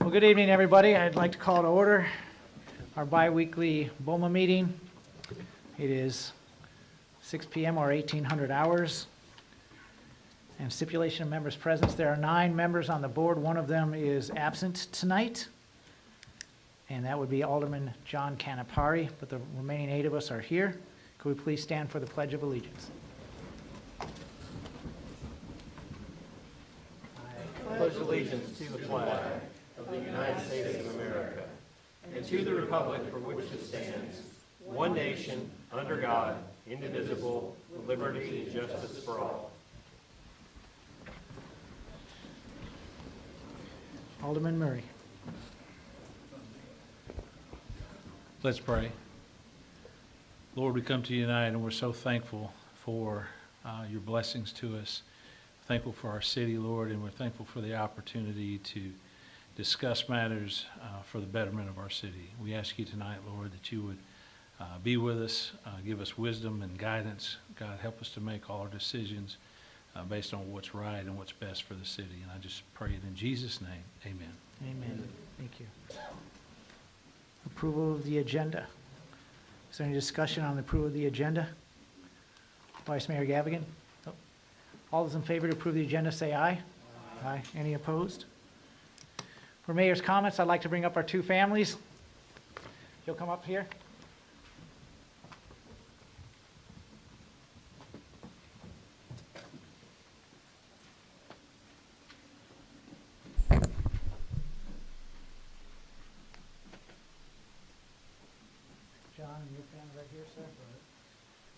Well, good evening, everybody. I'd like to call to order our bi-weekly BOMA meeting. It is 6 p.m. or 1800 hours. And stipulation of members' presence. There are 9 members on the board. One of them is absent tonight, and that would be Alderman John Canapari, but the remaining 8 of us are here. Could we please stand for the Pledge of Allegiance? I pledge allegiance to the flag of the United States of America and to the republic for which it stands, one nation, under God, indivisible, with liberty and justice for all. Alderman Murray. Let's pray. Lord, we come to you tonight and we're so thankful for your blessings to us. Thankful for our city, Lord, and we're thankful for the opportunity to discuss matters for the betterment of our city. We ask you tonight, Lord, that you would be with us, give us wisdom and guidance. God, help us to make all our decisions based on what's right and what's best for the city. And I just pray it in Jesus' name. Amen. Amen. Thank you. Approval of the agenda. Is there any discussion on the approval of the agenda? Vice Mayor Gavigan? Oh. All those in favor to approve the agenda say aye. Aye. Any opposed? For mayor's comments, I'd like to bring up our 2 families. You'll come up here. John and your family right here, sir.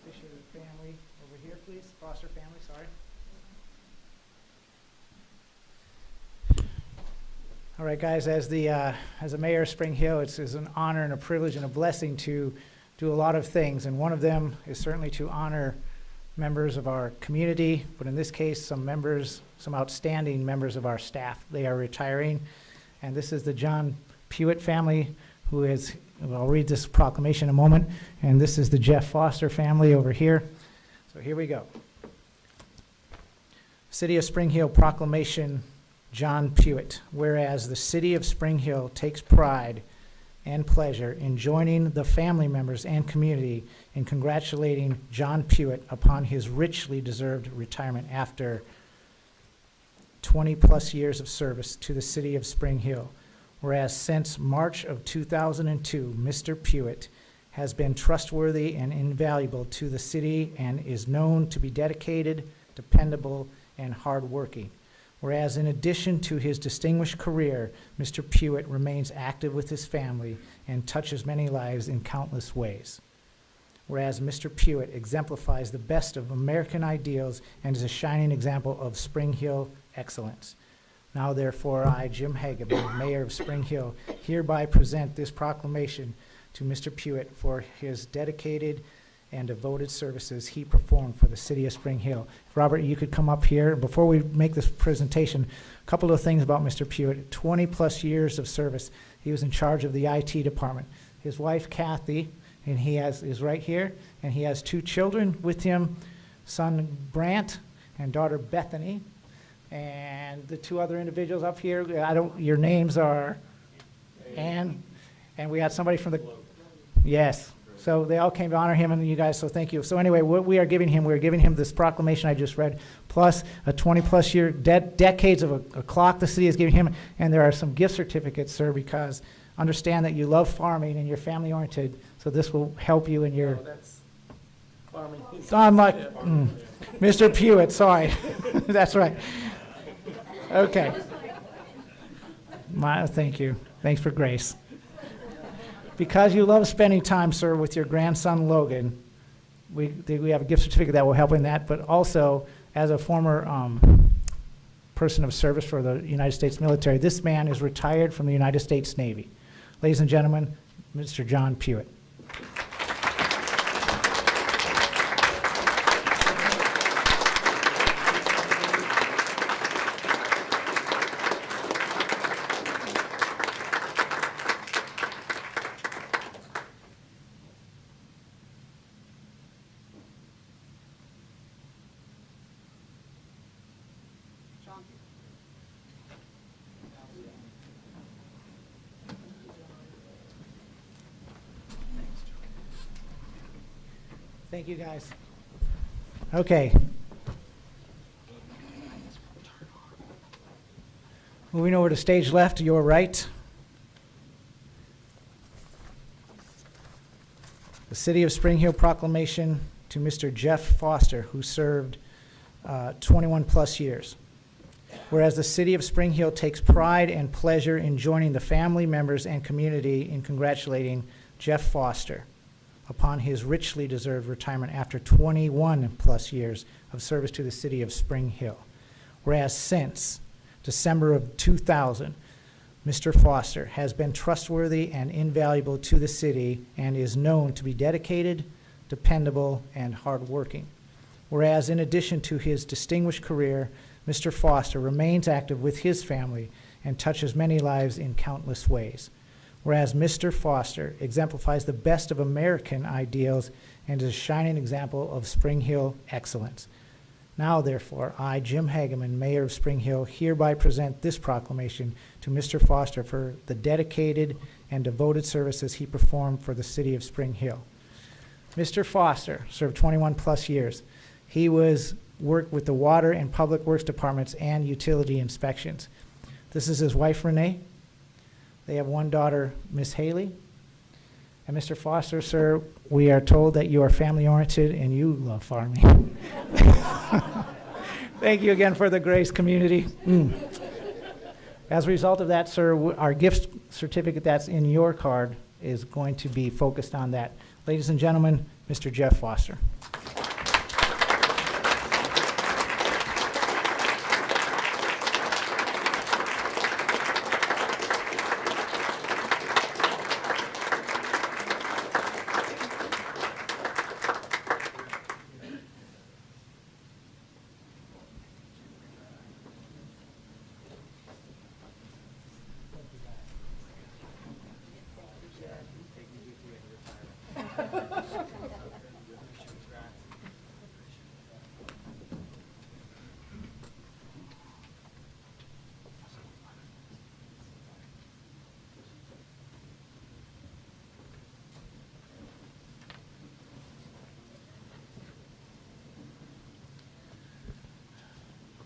Appreciate your family over here, please. Foster family, sorry. All right, guys, as a mayor of Spring Hill, it's an honor and a privilege and a blessing to do a lot of things, and one of them is certainly to honor members of our community, but in this case, some outstanding members of our staff. They are retiring, and this is the John Pewitt family, who is, I'll read this proclamation in a moment, and this is the Jeff Foster family over here. So here we go. City of Spring Hill Proclamation, John Pewitt. Whereas the city of Spring Hill takes pride and pleasure in joining the family members and community in congratulating John Pewitt upon his richly deserved retirement after 20-plus years of service to the city of Spring Hill. Whereas since March of 2002, Mr. Pewitt has been trustworthy and invaluable to the city and is known to be dedicated, dependable, and hardworking. Whereas in addition to his distinguished career, Mr. Pewitt remains active with his family and touches many lives in countless ways. Whereas Mr. Pewitt exemplifies the best of American ideals and is a shining example of Spring Hill excellence. Now therefore I, Jim Hagen, Mayor of Spring Hill, hereby present this proclamation to Mr. Pewitt for his dedicated and devoted services he performed for the city of Spring Hill. Robert, you could come up here. Before we make this presentation, a couple of things about Mr. Pewitt. 20-plus years of service. He was in charge of the IT department. His wife, Kathy, and is right here, and he has 2 children with him, son Brant and daughter Bethany. And the 2 other individuals up here, your names are Ann, and we had somebody from the, yes. So they all came to honor him and you guys, so thank you. So anyway, what we're giving him this proclamation I just read, plus a 20-plus year, decades of a clock the city is giving him, and there are some gift certificates, sir, because understand that you love farming and you're family-oriented, so this will help you in your... No, that's farming. I'm like, Mr. Pewitt, sorry. That's right. Okay. Thank you. Thanks for grace. Because you love spending time, sir, with your grandson, Logan, we have a gift certificate that will help in that, but also, as a former person of service for the United States military, this man is retired from the United States Navy. Ladies and gentlemen, Mr. John Pewitt. Thank you, guys. Okay. Moving over to stage left, your right. The City of Spring Hill proclamation to Mr. Jeff Foster, who served 21 plus years. Whereas the City of Spring Hill takes pride and pleasure in joining the family members and community in congratulating Jeff Foster upon his richly deserved retirement after 21 plus years of service to the City of Spring Hill. Whereas since December of 2000, Mr. Foster has been trustworthy and invaluable to the city and is known to be dedicated, dependable, and hardworking. Whereas in addition to his distinguished career, Mr. Foster remains active with his family and touches many lives in countless ways. Whereas Mr. Foster exemplifies the best of American ideals and is a shining example of Spring Hill excellence. Now, therefore, I, Jim Hagen, Mayor of Spring Hill, hereby present this proclamation to Mr. Foster for the dedicated and devoted services he performed for the City of Spring Hill. Mr. Foster served 21 plus years. He worked with the Water and Public Works Departments and utility inspections. This is his wife, Renee. They have one daughter, Miss Haley. And Mr. Foster, sir, we are told that you are family-oriented and you love farming. Thank you again for the grace, community. As a result of that, sir, our gift certificate that's in your card is going to be focused on that. Ladies and gentlemen, Mr. Jeff Foster.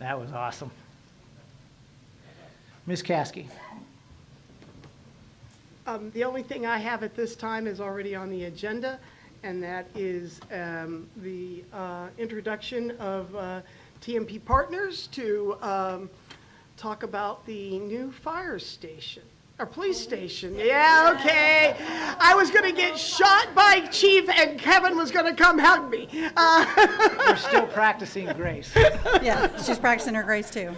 That was awesome. Ms. Caskey. The only thing I have at this time is already on the agenda, and that is the introduction of TMP Partners to talk about the new fire station, or police station. Yeah, okay. I was going to get shot by Chief, and Kevin was going to come hug me. We're still practicing grace. Yeah, she's practicing her grace too.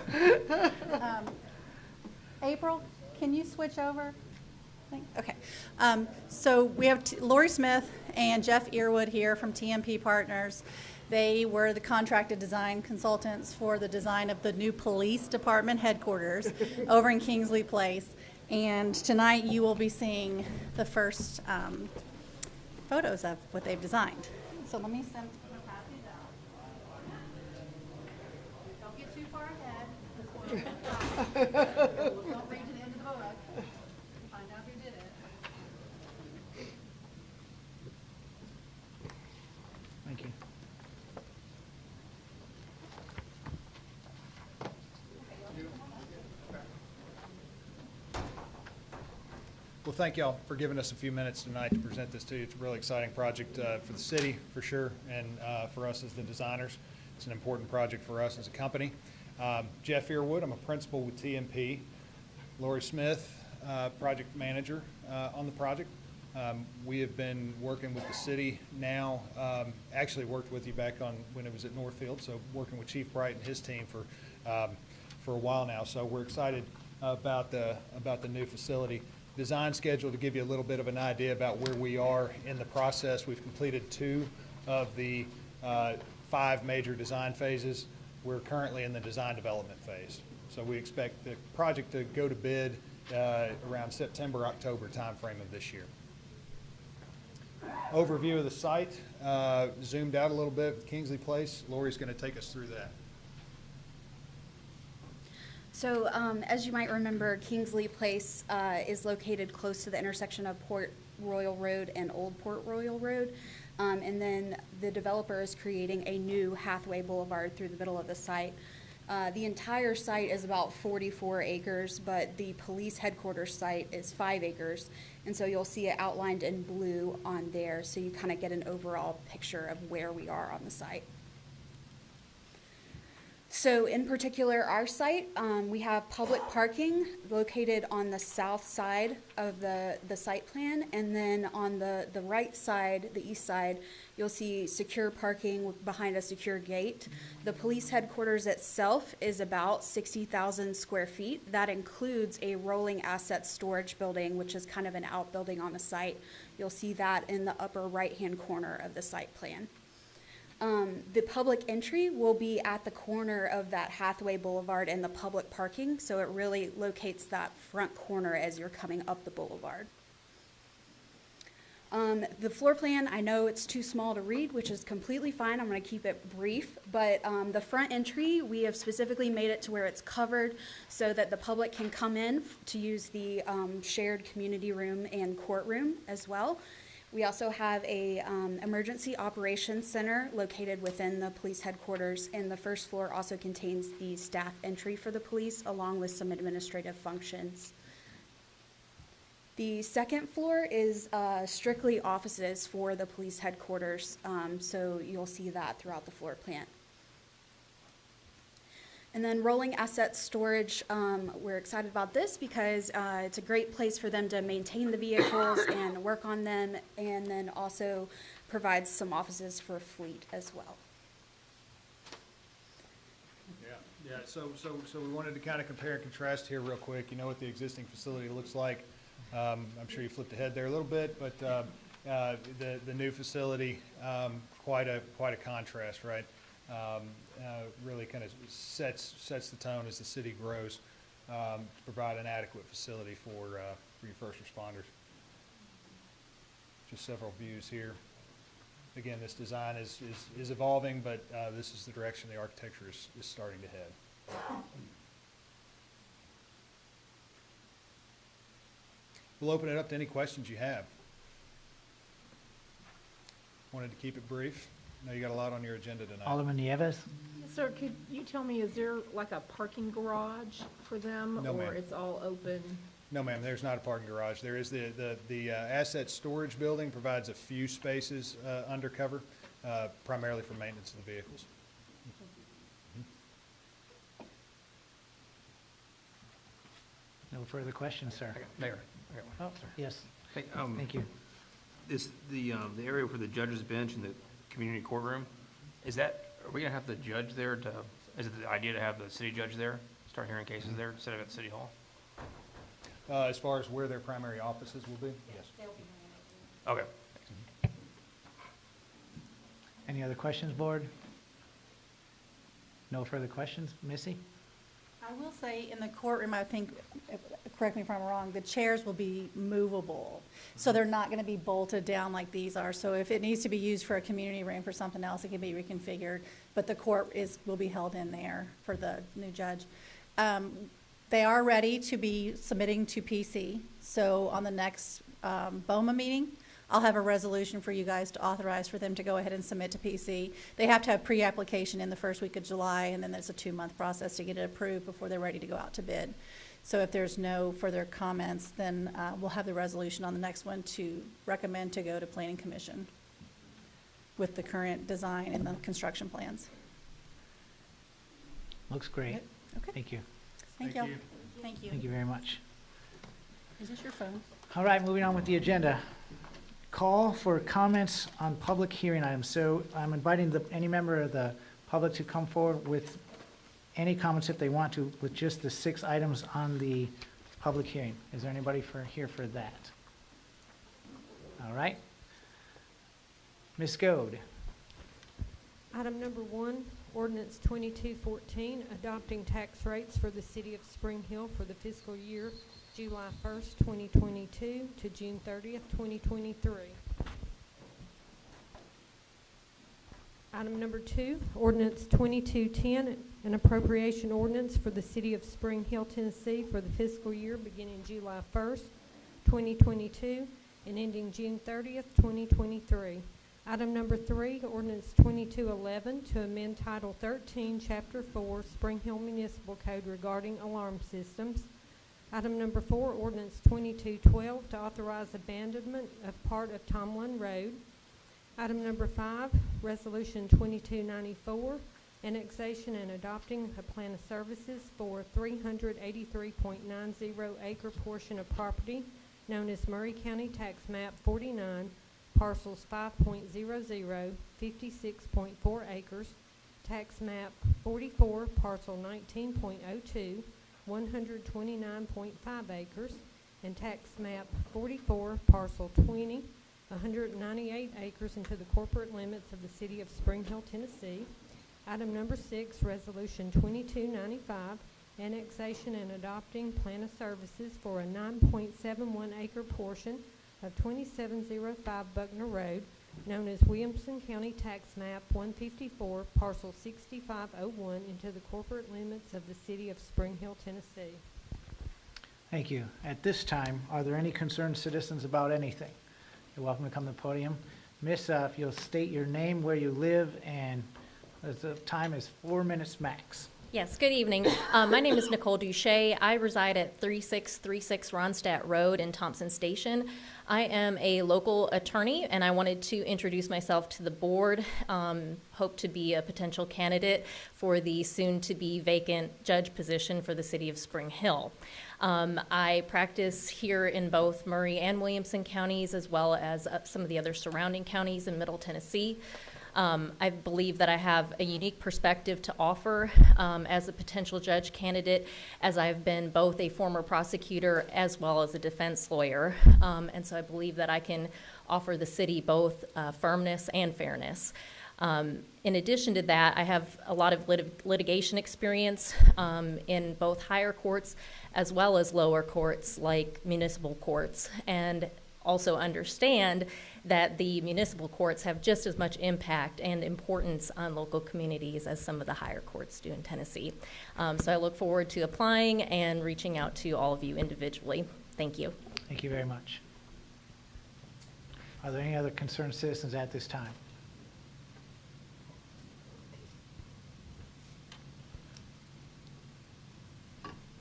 April, can you switch over? Okay. So we have Lori Smith and Jeff Earwood here from TMP Partners. They were the contracted design consultants for the design of the new police department headquarters over in Kingsley Place. And tonight you will be seeing the first photos of what they've designed. So let me pass these out. Don't get too far ahead. Don't read to the end of the book. Find out who did it. Thank you. Well, thank y'all for giving us a few minutes tonight to present this to you. It's a really exciting project for the city, for sure, and for us as the designers. It's an important project for us as a company. Jeff Earwood, I'm a principal with TMP. Lori Smith, project manager on the project. We have been working with the city now, actually worked with you back on when it was at Northfield, so working with Chief Bright and his team for a while now. So we're excited about the new facility. Design schedule, to give you a little bit of an idea about where we are in the process. We've completed 2 of the 5 major design phases. We're currently in the design development phase. So we expect the project to go to bid around September, October timeframe of this year. Overview of the site, zoomed out a little bit with Kingsley Place. Lori's going to take us through that. So as you might remember, Kingsley Place is located close to the intersection of Port Royal Road and Old Port Royal Road. And then the developer is creating a new Hathaway Boulevard through the middle of the site. The entire site is about 44 acres, but the police headquarters site is 5 acres. And so you'll see it outlined in blue on there, so you kind of get an overall picture of where we are on the site. So in particular, our site, we have public parking located on the south side of the site plan. And then on the right side, the east side, you'll see secure parking behind a secure gate. The police headquarters itself is about 60,000 square feet. That includes a rolling asset storage building, which is kind of an outbuilding on the site. You'll see that in the upper right-hand corner of the site plan. The public entry will be at the corner of that Hathaway Boulevard and the public parking, so it really locates that front corner as you're coming up the boulevard. The floor plan, I know it's too small to read, which is completely fine. I'm going to keep it brief, but the front entry, we have specifically made it to where it's covered so that the public can come in to use the shared community room and courtroom as well. We also have a emergency operations center located within the police headquarters, and the first floor also contains the staff entry for the police along with some administrative functions. The second floor is strictly offices for the police headquarters, so you'll see that throughout the floor plan. And then rolling asset storage, we're excited about this because it's a great place for them to maintain the vehicles and work on them, and then also provides some offices for fleet as well. Yeah. So we wanted to kind of compare and contrast here real quick. You know what the existing facility looks like. I'm sure you flipped ahead there a little bit, but the new facility, quite a contrast, right? Really kind of sets the tone as the city grows to provide an adequate facility for your first responders. Just several views here. Again, this design is evolving, but this is the direction the architecture is starting to head. We'll open it up to any questions you have. Wanted to keep it brief. I know you got a lot on your agenda tonight. Alderman Nieves? Sir, could you tell me, is there like a parking garage for them? No, ma'am. Or it's all open? No, ma'am, there's not a parking garage. There is the asset storage building provides a few spaces undercover, primarily for maintenance of the vehicles. No further questions, sir. Mayor. Oh, yes, Hey, thank you. Is the area for the judge's bench and the community courtroom, are we gonna have the judge there is it the idea to have the city judge there, start hearing cases there instead of at City Hall? As far as where their primary offices will be? Yes. Okay. Any other questions, board? No further questions? Missy? I will say in the courtroom, I think, correct me if I'm wrong, the chairs will be movable. So they're not going to be bolted down like these are. So if it needs to be used for a community room for something else, it can be reconfigured. But the court will be held in there for the new judge. They are ready to be submitting to PC. So on the next BOMA meeting, I'll have a resolution for you guys to authorize for them to go ahead and submit to PC. They have to have pre-application in the first week of July, and then there's a 2-month process to get it approved before they're ready to go out to bid. So if there's no further comments, then we'll have the resolution on the next one to recommend to go to Planning Commission with the current design and the construction plans. Looks great. Okay. Thank you. Thank you. Thank you. Thank you very much. Is this your phone? All right, moving on with the agenda. Call for comments on public hearing items. So I'm inviting any member of the public to come forward with any comments if they want to, with just the 6 items on the public hearing. Is there anybody here for that? All right. Ms. Goode. Item number 1, ordinance 2214, adopting tax rates for the city of Spring Hill for the fiscal year July 1st, 2022 to June 30th, 2023. Item number 2, ordinance 2210, an appropriation ordinance for the city of Spring Hill, Tennessee for the fiscal year beginning July 1st, 2022 and ending June 30th, 2023. Item number 3, ordinance 2211, to amend Title 13, Chapter 4, Spring Hill Municipal Code regarding alarm systems. Item number 4, ordinance 2212, to authorize abandonment of part of Tomlin Road. Item number 5, resolution 2294, annexation and adopting a plan of services for 383.90 acre portion of property known as Murray County Tax Map 49, parcels 5.00, 56.4 acres, tax map 44, parcel 19.02, 129.5 acres, and tax map 44, parcel 20, 198 acres into the corporate limits of the city of Spring Hill, Tennessee. Item number 6, resolution 2295, annexation and adopting plan of services for a 9.71 acre portion of 2705 Buckner Road, known as Williamson County Tax Map 154, parcel 6501, into the corporate limits of the city of Spring Hill, Tennessee. Thank you. At this time, are there any concerned citizens about anything? You're welcome to come to the podium. Miss, if you'll state your name, where you live, and the time is 4 minutes max. Yes, good evening. My name is Nicole Duche. I reside at 3636 Ronstadt Road in Thompson Station. I am a local attorney, and I wanted to introduce myself to the board. Hope to be a potential candidate for the soon-to-be vacant judge position for the city of Spring Hill. I practice here in both Murray and Williamson counties, as well as some of the other surrounding counties in Middle Tennessee. I believe that I have a unique perspective to offer as a potential judge candidate, as I've been both a former prosecutor as well as a defense lawyer. And so I believe that I can offer the city both firmness and fairness. In addition to that, I have a lot of litigation experience in both higher courts as well as lower courts like municipal courts, and also understand that the municipal courts have just as much impact and importance on local communities as some of the higher courts do in Tennessee. So I look forward to applying and reaching out to all of you individually. Thank you. Thank you very much. Are there any other concerned citizens at this time?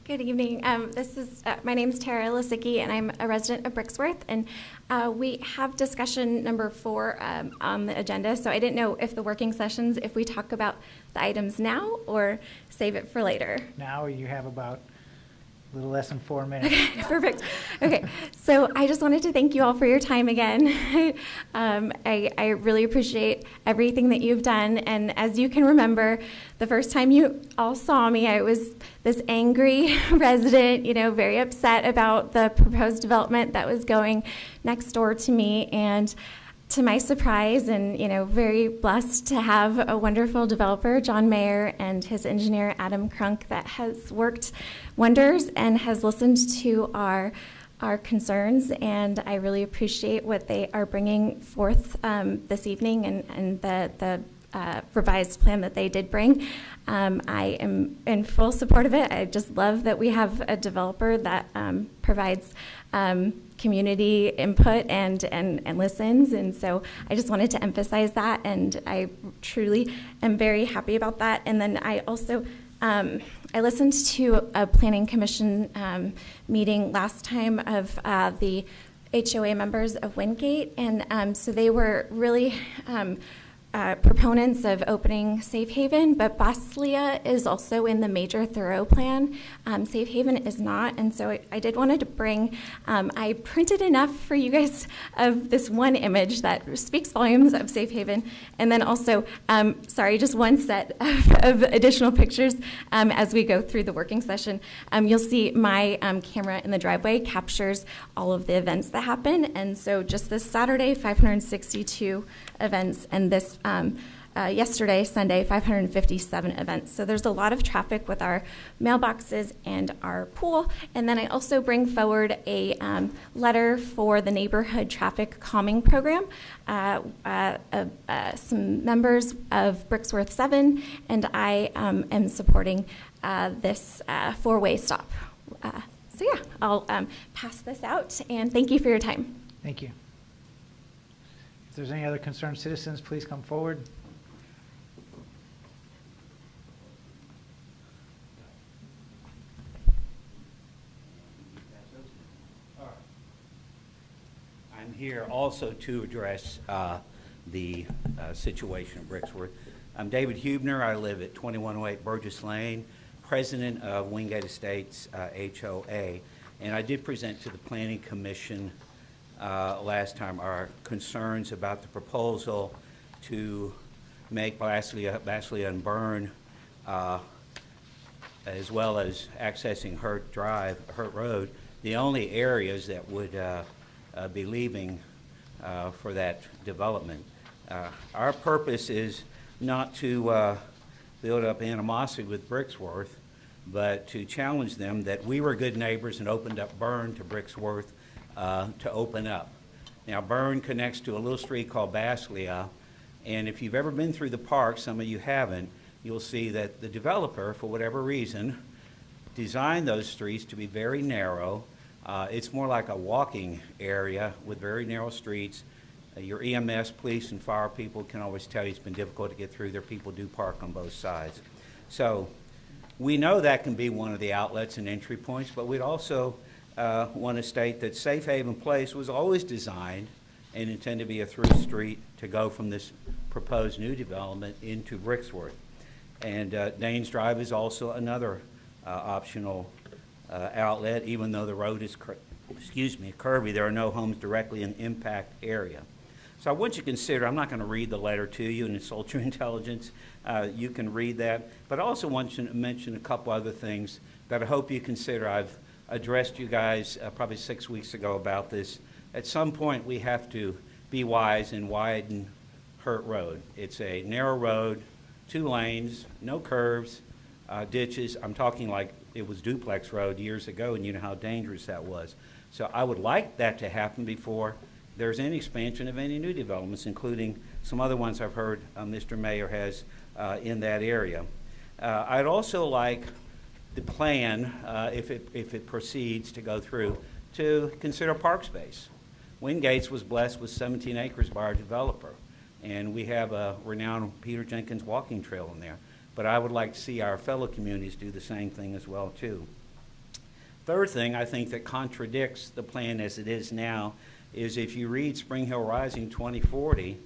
Good evening. My name is Tara Lisicki, and I'm a resident of Brixworth. And we have discussion number 4 on the agenda. So I didn't know if the working sessions, if we talk about the items now or save it for later. Now you have about a little less than 4 minutes. Okay, perfect. Okay, so I just wanted to thank you all for your time again. I really appreciate everything that you've done. And as you can remember, the first time you all saw me, I was this angry resident, very upset about the proposed development that was going next door to me. And to my surprise, and very blessed to have a wonderful developer, John Mayer, and his engineer, Adam Crunk, that has worked wonders and has listened to our concerns. And I really appreciate what they are bringing forth this evening, and the revised plan that they did bring. I am in full support of it. I just love that we have a developer that provides community input and listens. And so I just wanted to emphasize that, and I truly am very happy about that. And then I also I listened to a planning commission meeting last time of the HOA members of Wingate, and so they were really proponents of opening Safe Haven, but Boslia is also in the major thorough plan. Safe Haven is not, and so I did wanted to bring, I printed enough for you guys of this one image that speaks volumes of Safe Haven, and then also, just one set of additional pictures as we go through the working session. You'll see my camera in the driveway captures all of the events that happen, and so just this Saturday, 562 events, and this yesterday, Sunday, 557 events. So there's a lot of traffic with our mailboxes and our pool. And then I also bring forward a letter for the neighborhood traffic calming program. Some members of Brixworth 7, and I am supporting this 4-way stop. So yeah, I'll pass this out, and thank you for your time. Thank you. If there's any other concerned citizens, please come forward. I'm here also to address the situation at Brixworth. I'm David Hubner. I live at 2108 Burgess Lane, president of Wingate Estates HOA, and I did present to the Planning Commission last time our concerns about the proposal to make Bashley and Burn as well as accessing Hurt Road, the only areas that would be leaving for that development. Our purpose is not to build up animosity with Brixworth, but to challenge them that we were good neighbors and opened up Burn to Brixworth to open up. Now, Burn connects to a little street called Bashley, and if you've ever been through the park, some of you haven't, you'll see that the developer, for whatever reason, designed those streets to be very narrow. It's more like a walking area with very narrow streets. Your EMS, police, and fire people can always tell you it's been difficult to get through there. People do park on both sides. So we know that can be one of the outlets and entry points, but we'd also want to state that Safe Haven Place was always designed and intended to be a through street to go from this proposed new development into Brixworth. And Danes Drive is also another optional outlet, even though the road is curvy. There are no homes directly in the impact area. So I want you to consider, I'm not going to read the letter to you and insult your intelligence. You can read that. But I also want you to mention a couple other things that I hope you consider. I've addressed you guys probably 6 weeks ago about this. At some point, we have to be wise and widen Hurt Road. It's a narrow road, 2 lanes, no curves, ditches. I'm talking like it was duplex road years ago, and you know how dangerous that was. So I would like that to happen before there's any expansion of any new developments, including some other ones I've heard Mr. Mayor has in that area. I'd also like the plan, if it proceeds to go through, to consider park space. Wingate's was blessed with 17 acres by our developer, and we have a renowned Peter Jenkins walking trail in there. But I would like to see our fellow communities do the same thing as well, too. Third thing I think that contradicts the plan as it is now is if you read Spring Hill Rising 2040,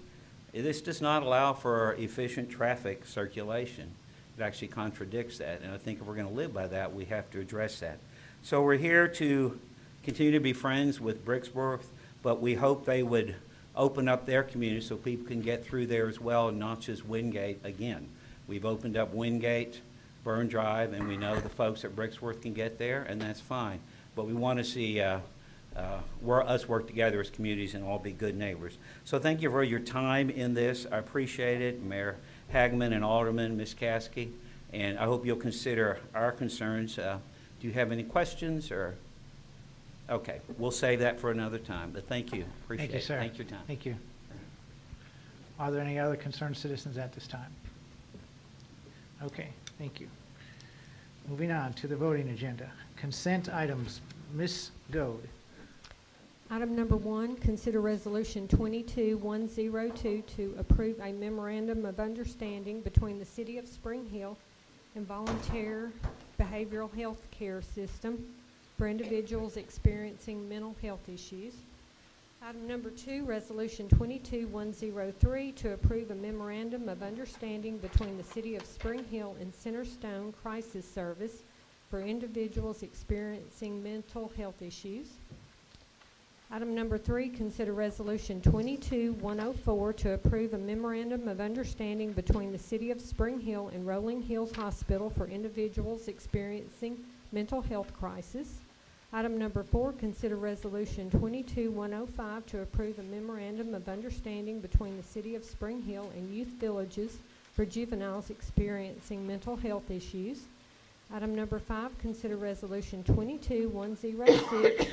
this does not allow for efficient traffic circulation. It actually contradicts that, and I think if we're going to live by that, we have to address that. So we're here to continue to be friends with Brixworth, but we hope they would open up their community so people can get through there as well, and not just Wingate again. We've opened up Wingate, Burn Drive, and we know the folks at Brixworth can get there, and that's fine. But we want to see us work together as communities and all be good neighbors. So thank you for your time in this. I appreciate it, Mayor Hagen and Alderman, Ms. Caskey, and I hope you'll consider our concerns. Do you have any questions? Or okay, we'll save that for another time. But thank you. Appreciate Thank you, sir. it. Thank you for your time. Thank you. Are there any other concerned citizens at this time? Okay, thank you. Moving on to the voting agenda. Consent items. Ms. Goad. Item number 1, consider resolution 22102 to approve a memorandum of understanding between the City of Spring Hill and Volunteer Behavioral Health Care System for individuals experiencing mental health issues. Item number 2, resolution 22103 to approve a memorandum of understanding between the City of Spring Hill and Centerstone Crisis Service for individuals experiencing mental health issues. Item number 3, consider resolution 22104 to approve a memorandum of understanding between the City of Spring Hill and Rolling Hills Hospital for individuals experiencing mental health crisis. Item number 4, consider resolution 22105 to approve a memorandum of understanding between the City of Spring Hill and Youth Villages for juveniles experiencing mental health issues. Item number 5, consider resolution 22106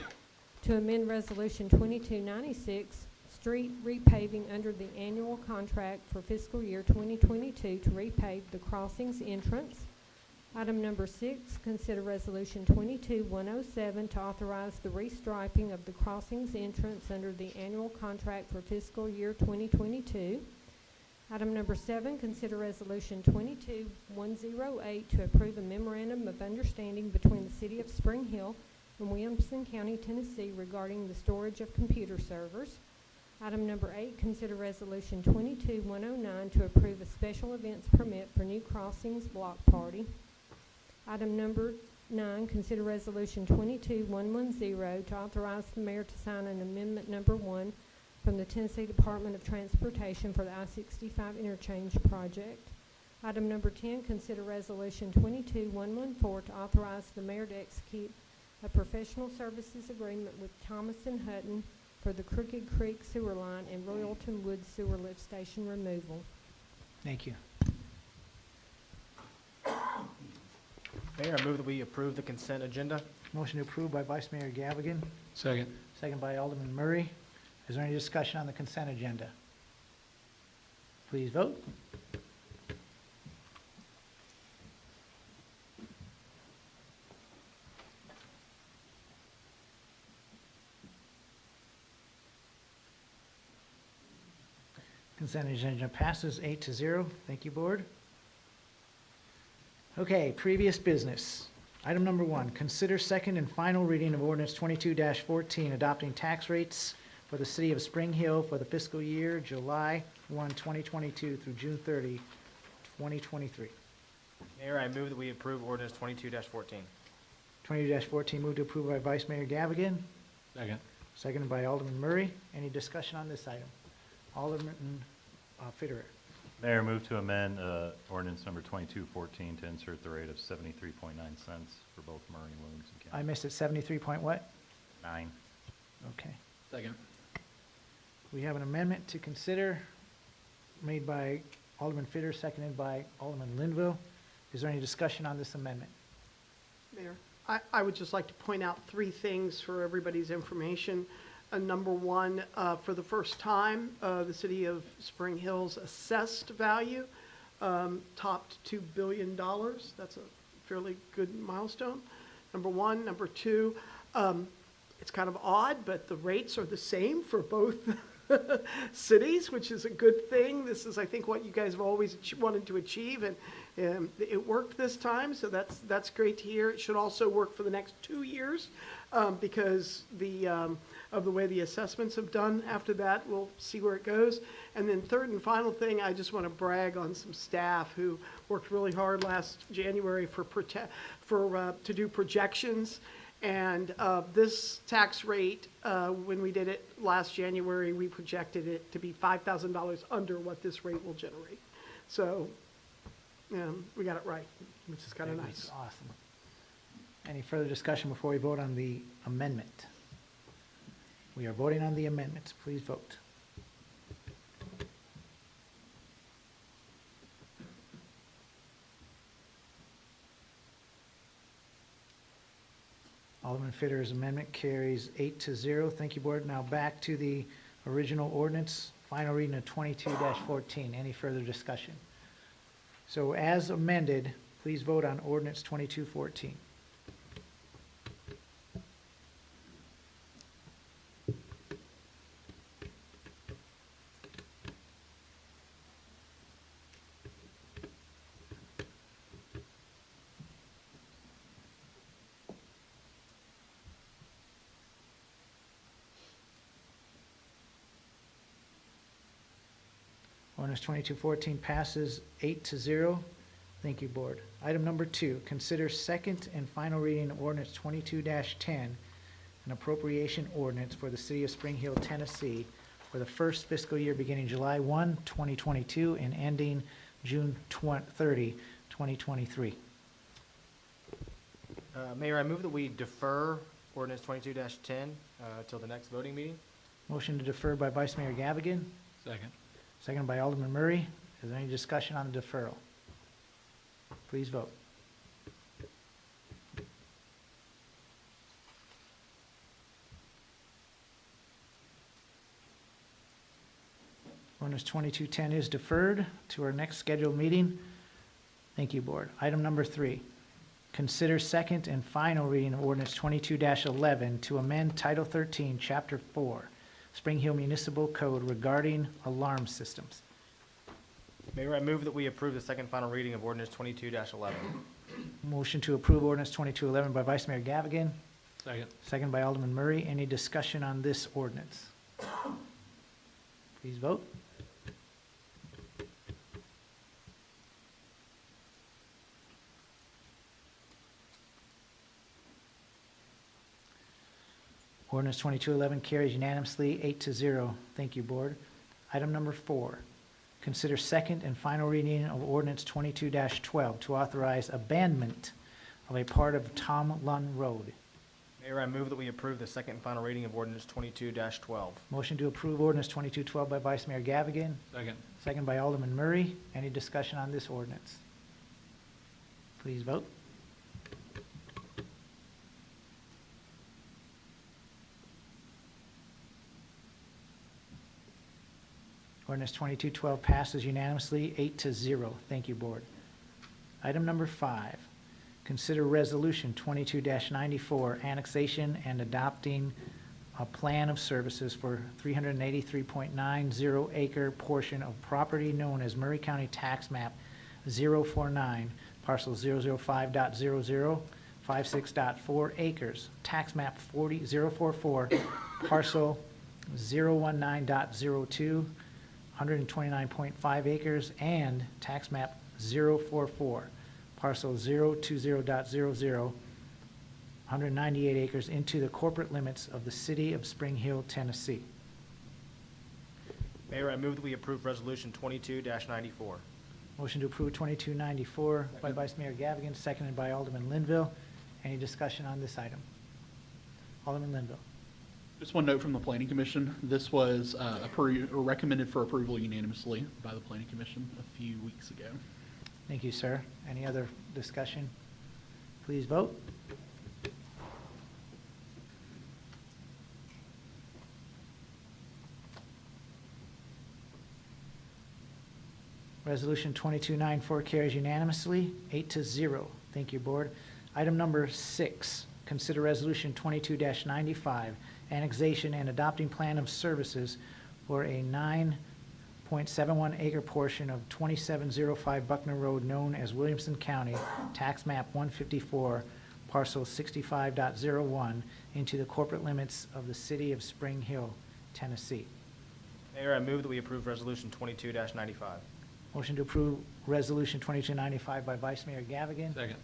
to amend resolution 2296, street repaving under the annual contract for fiscal year 2022 to repave the crossings entrance. Item number 6, consider resolution 22-107 to authorize the restriping of the crossings entrance under the annual contract for fiscal year 2022. Item number 7, consider resolution 22-108 to approve a memorandum of understanding between the City of Spring Hill and Williamson County, Tennessee regarding the storage of computer servers. Item number 8, consider resolution 22-109 to approve a special events permit for New Crossings Block Party. Item number 9, consider resolution 22-110 to authorize the mayor to sign an amendment number 1 from the Tennessee Department of Transportation for the I-65 interchange project. Item number 10, consider resolution 22-114 to authorize the mayor to execute a professional services agreement with Thomas & Hutton for the Crooked Creek Sewer Line and Royalton Woods Sewer Lift Station removal. Thank you. Mayor, I move that we approve the consent agenda. Motion approved by Vice Mayor Gavigan, Second. second by Alderman Murray. Is there any discussion on the consent agenda? Please vote. Consent agenda passes 8-0. Thank you, Board. Okay, previous business. Item number 1, consider second and final reading of ordinance 22-14, adopting tax rates for the City of Spring Hill for the fiscal year July 1, 2022 through June 30, 2023. Mayor, I move that we approve ordinance 22-14. 22-14 moved to approve by Vice Mayor Gavigan, Second. seconded by Alderman Murray. Any discussion on this item? Alderman Fitterer. Mayor, move to amend ordinance number 2214 to insert the rate of 73.9 cents for both Murray and Williamson I County. missed it, 73 point what? 9. Okay. Second. We have an amendment to consider made by Alderman Fitter, seconded by Alderman Linville. Is there any discussion on this amendment? Mayor, I would just like to point out 3 things for everybody's information. Number 1, for the first time, the City of Spring Hill's assessed value topped $2 billion. That's a fairly good milestone, number 1. Number 2, it's kind of odd, but the rates are the same for both cities, which is a good thing. This is, I think, what you guys have always wanted to achieve, and it worked this time, so that's great to hear. It should also work for the next 2 years because of the way the assessments have done. After that, we'll see where it goes. And then third and final thing, I just want to brag on some staff who worked really hard last January to do projections. And this tax rate, when we did it last January, we projected it to be $5,000 under what this rate will generate. So we got it right, which is kind of nice. Awesome. Any further discussion before we vote on the amendment? We are voting on the amendments. Please vote. Alderman Fitter's amendment carries 8-0. Thank you, Board. Now back to the original ordinance, final reading of 22-14. Any further discussion? So as amended, please vote on ordinance 22-14. Ordinance 2214 passes 8-0. Thank you, Board. Item number 2, consider second and final reading of ordinance 22-10, an appropriation ordinance for the City of Spring Hill, Tennessee for the first fiscal year beginning July 1, 2022 and ending June 30, 2023. Mayor, I move that we defer ordinance 22-10 till the next voting meeting. Motion to defer by Vice Mayor Gavigan, Second. seconded by Alderman Murray. Is there any discussion on the deferral? Please vote. Ordinance 2210 is deferred to our next scheduled meeting. Thank you, Board. Item number 3, Consider second and final reading of ordinance 22-11 to amend Title 13, Chapter 4, Spring Hill Municipal Code regarding alarm systems. Mayor, I move that we approve the second final reading of ordinance 22-11. Motion to approve ordinance 22-11 by Vice Mayor Gavigan, Second. second by Alderman Murray. Any discussion on this ordinance? Please vote. Ordinance 2211 carries unanimously, 8-0. Thank you, Board. Item number 4, consider second and final reading of ordinance 22-12 to authorize abandonment of a part of Tom Lund Road. Mayor, I move that we approve the second and final reading of ordinance 22-12. Motion to approve ordinance 2212 by Vice Mayor Gavigan, Second. second by Alderman Murray. Any discussion on this ordinance? Please vote. Ordinance 2212 passes unanimously, 8-0. Thank you, Board. Item number 5, consider resolution 22-94, annexation and adopting a plan of services for 383.90 acre portion of property known as Murray County Tax Map 049, parcel 005.00, 56.4 acres, tax map 044, parcel 019.02, 129.5 acres, and tax map 044, parcel 020.00, 198 acres into the corporate limits of the city of Spring Hill, Tennessee. Mayor, I move that we approve resolution 22-94. Motion to approve 2294 by Vice Mayor Gavigan, seconded by Alderman Linville. Any discussion on this item? Alderman Linville. Just one note from the Planning Commission. This was recommended for approval unanimously by the Planning Commission a few weeks ago. Thank you, sir. Any other discussion? Please vote. Resolution 2294 carries unanimously, 8-0. Thank you, Board. Item number 6, consider resolution 22-95, annexation and adopting plan of services for a 9.71 acre portion of 2705 Buckner Road known as Williamson County, tax map 154, parcel 65.01, into the corporate limits of the city of Spring Hill, Tennessee. Mayor, I move that we approve resolution 22-95. Motion to approve resolution 2295 by Vice Mayor Gavigan. Second.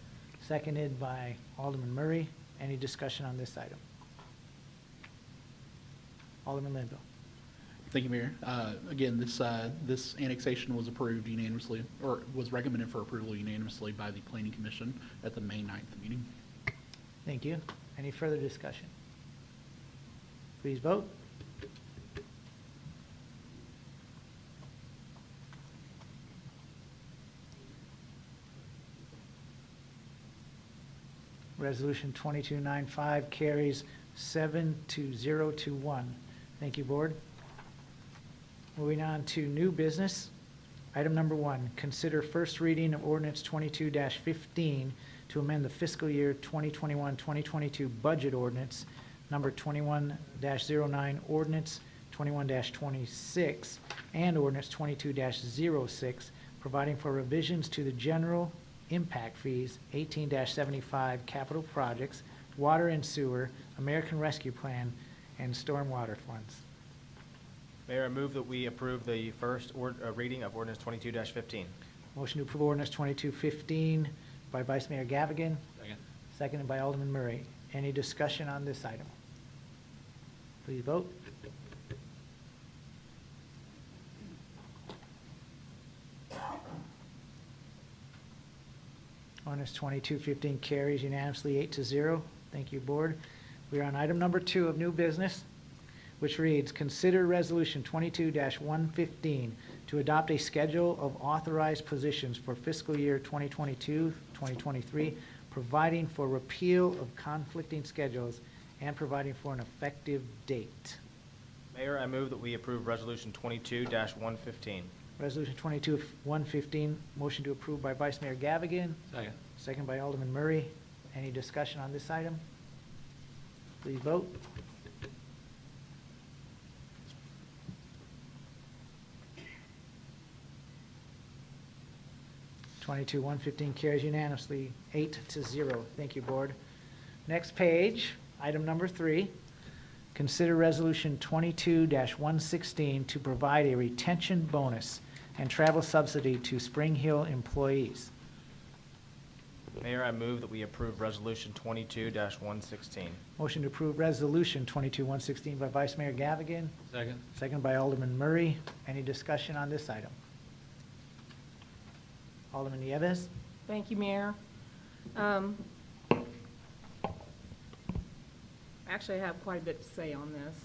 Seconded by Alderman Murray. Any discussion on this item? Alderman Linville. Thank you, Mayor. Again, this annexation was approved unanimously, or was recommended for approval unanimously by the Planning Commission at the May 9th meeting. Thank you. Any further discussion? Please vote. Resolution 2295 carries 7-0 to 1. Thank you, Board. Moving on to new business. Item number 1, consider first reading of ordinance 22-15 to amend the fiscal year 2021-2022 budget ordinance number 21-09, ordinance 21-26, and ordinance 22-06, providing for revisions to the general impact fees, 18-75 capital projects, water and sewer, American Rescue Plan, and stormwater funds. Mayor, I move that we approve the first reading of ordinance 22-15. Motion to approve ordinance 2215 by Vice Mayor Gavigan. Second. Seconded by Alderman Murray. Any discussion on this item? Please vote. Ordinance 2215 carries unanimously, 8-0. Thank you, Board. We are on item number 2 of new business, which reads, consider resolution 22-115 to adopt a schedule of authorized positions for fiscal year 2022-2023, providing for repeal of conflicting schedules and providing for an effective date. Mayor, I move that we approve resolution 22-115. Resolution 22-115, motion to approve by Vice Mayor Gavigan. Second. Second by Alderman Murray. Any discussion on this item? Please vote. Twenty-two, 115 carries unanimously, 8-0. Thank you, Board. Next page, item number 3. Consider Resolution 22-116 to provide a retention bonus and travel subsidy to Spring Hill employees. Mayor, I move that we approve Resolution 22-116. Motion to approve Resolution 22-116 by Vice Mayor Gavigan. Second. Second by Alderman Murray. Any discussion on this item? Alderman Nieves? Thank you, Mayor. Actually, I have quite a bit to say on this.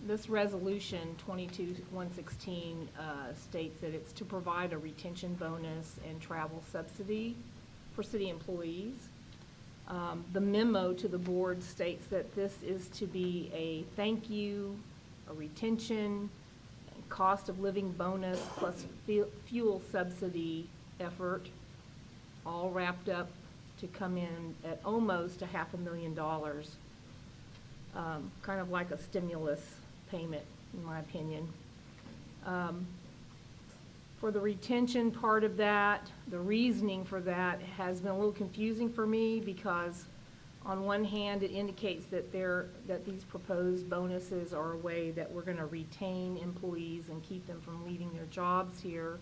This resolution, 22-116, states that it's to provide a retention bonus and travel subsidy for city employees. The memo to the board states that this is to be a thank you, a retention, cost of living bonus plus fuel subsidy effort, all wrapped up to come in at almost $500,000, kind of like a stimulus payment, in my opinion. For the retention part of that, the reasoning for that has been a little confusing for me because on one hand, it indicates that these proposed bonuses are a way that we're going to retain employees and keep them from leaving their jobs here,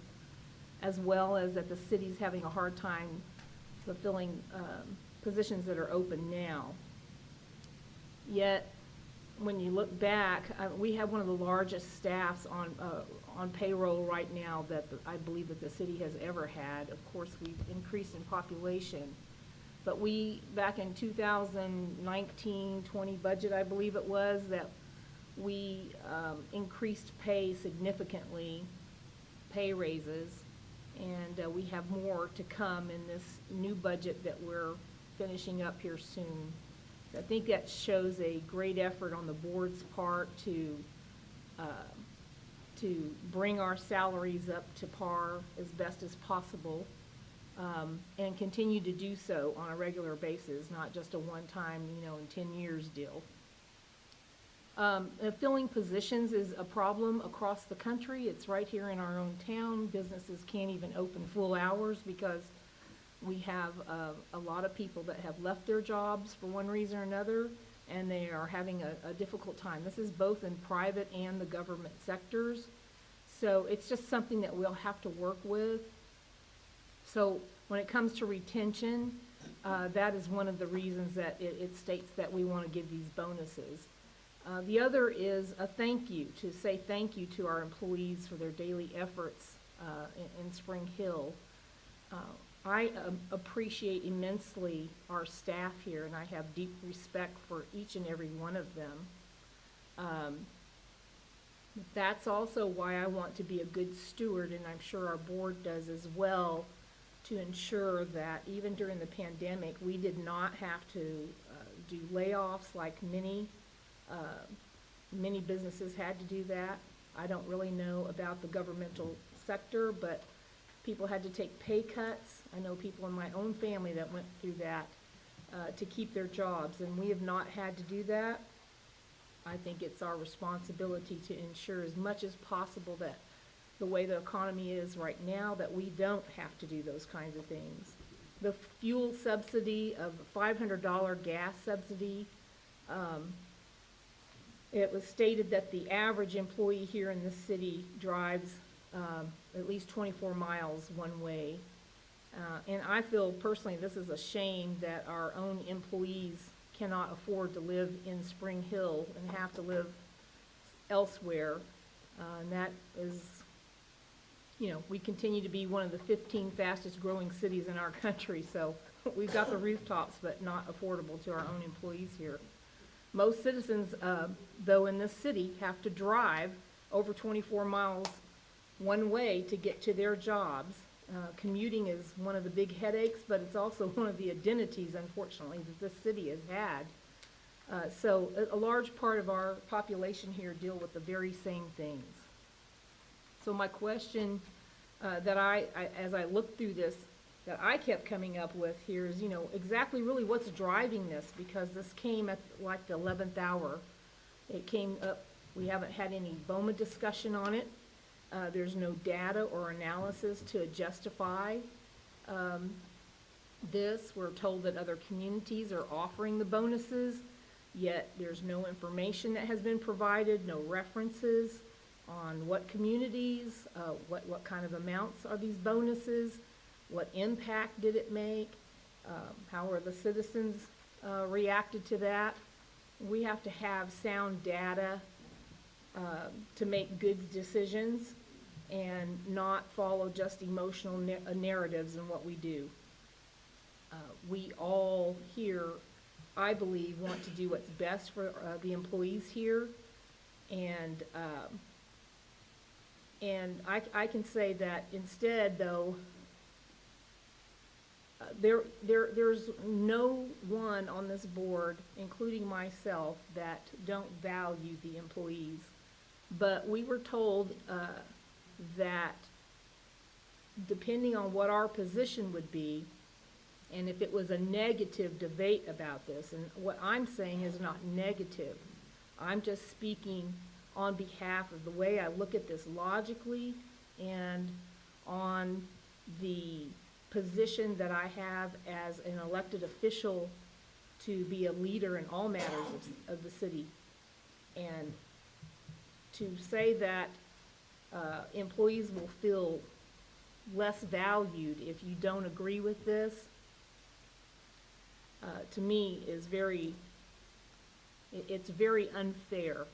as well as that the city's having a hard time fulfilling positions that are open now. Yet, when you look back, we have one of the largest staffs on payroll right now that I believe that the city has ever had. Of course, we've increased in population. But we, back in 2019-20 budget, I believe it was, that we increased pay significantly, pay raises, and we have more to come in this new budget that we're finishing up here soon. I think that shows a great effort on the board's part to bring our salaries up to par as best as possible. And continue to do so on a regular basis, not just a one-time, in 10 years deal. Filling positions is a problem across the country. It's right here in our own town. Businesses can't even open full hours because we have a lot of people that have left their jobs for one reason or another, and they are having a difficult time. This is both in private and the government sectors. So it's just something that we'll have to work with. So when it comes to retention, that is one of the reasons that it states that we want to give these bonuses. The other is a thank you, to say thank you to our employees for their daily efforts in Spring Hill. I appreciate immensely our staff here, and I have deep respect for each and every one of them. That's also why I want to be a good steward, and I'm sure our board does as well, to ensure that even during the pandemic, we did not have to do layoffs like many businesses had to do that. I don't really know about the governmental sector, but people had to take pay cuts. I know people in my own family that went through that to keep their jobs, and we have not had to do that. I think it's our responsibility to ensure as much as possible that the way the economy is right now, that we don't have to do those kinds of things. The fuel subsidy of $500 gas subsidy, it was stated that the average employee here in this city drives at least 24 miles one way. And I feel personally this is a shame that our own employees cannot afford to live in Spring Hill and have to live elsewhere. And that is, we continue to be one of the 15 fastest growing cities in our country, so we've got the rooftops, but not affordable to our own employees here. Most citizens, though, in this city have to drive over 24 miles one way to get to their jobs. Commuting is one of the big headaches, but it's also one of the identities, unfortunately, that this city has had. So a large part of our population here deal with the very same things. So my question that as I look through this that I kept coming up with here is, you know, exactly really what's driving this, because this came at like the 11th hour. It came up, we haven't had any BOMA discussion on it. There's no data or analysis to justify this. We're told that other communities are offering the bonuses, yet there's no information that has been provided, no references on what communities, what kind of amounts are these bonuses, what impact did it make, how are the citizens reacted to that. We have to have sound data to make good decisions and not follow just emotional narratives in what we do. We all here, I believe, want to do what's best for the employees here, and I can say that instead, though, there's no one on this board, including myself, that don't value the employees. But we were told that depending on what our position would be, and if it was a negative debate about this, and what I'm saying is not negative. I'm just speaking on behalf of the way I look at this logically and on the position that I have as an elected official to be a leader in all matters of the city. And to say that employees will feel less valued if you don't agree with this, to me is it's very unfair.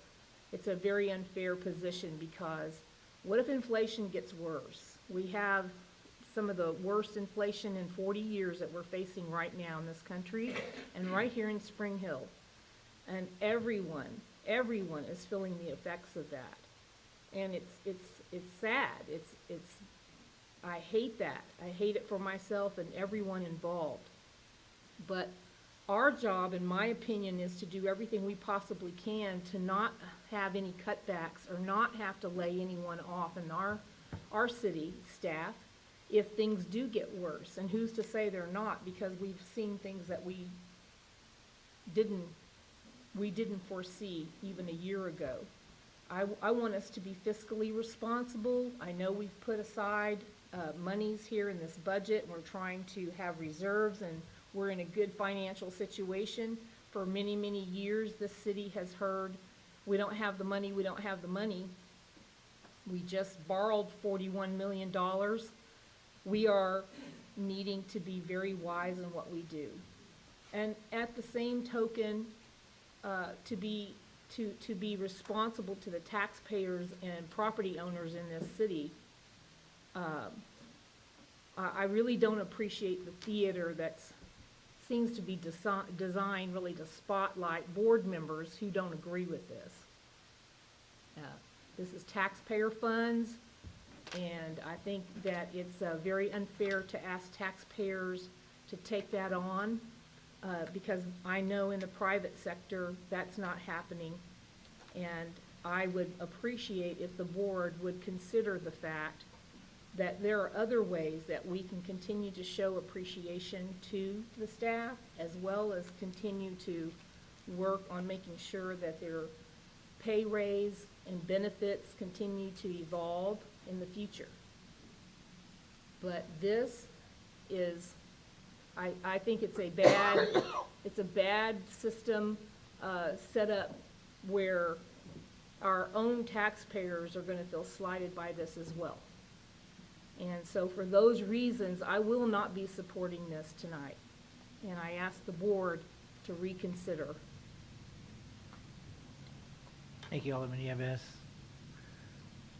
It's a very unfair position, because what if inflation gets worse? We have some of the worst inflation in 40 years that we're facing right now in this country and right here in Spring Hill. And everyone is feeling the effects of that. And it's sad. I hate that. I hate it for myself and everyone involved. But our job, in my opinion, is to do everything we possibly can to not have any cutbacks or not have to lay anyone off in our city staff if things do get worse. And who's to say they're not, because we've seen things that we didn't foresee even a year ago. I want us to be fiscally responsible. I know we've put aside monies here in this budget. We're trying to have reserves, and we're in a good financial situation. For many, many years, this city has heard, we don't have the money, we don't have the money. We just borrowed $41 million. We are needing to be very wise in what we do. And at the same token, to be responsible to the taxpayers and property owners in this city, I really don't appreciate the theater that seems to be designed really to spotlight board members who don't agree with this. This is taxpayer funds, and I think that it's very unfair to ask taxpayers to take that on, because I know in the private sector that's not happening. And I would appreciate if the board would consider the fact that there are other ways that we can continue to show appreciation to the staff, as well as continue to work on making sure that their pay raise and benefits continue to evolve in the future. But this is, I think it's a bad system set up where our own taxpayers are going to feel slighted by this as well. And so for those reasons, I will not be supporting this tonight. And I ask the board to reconsider. Thank you, Alderman Nieves.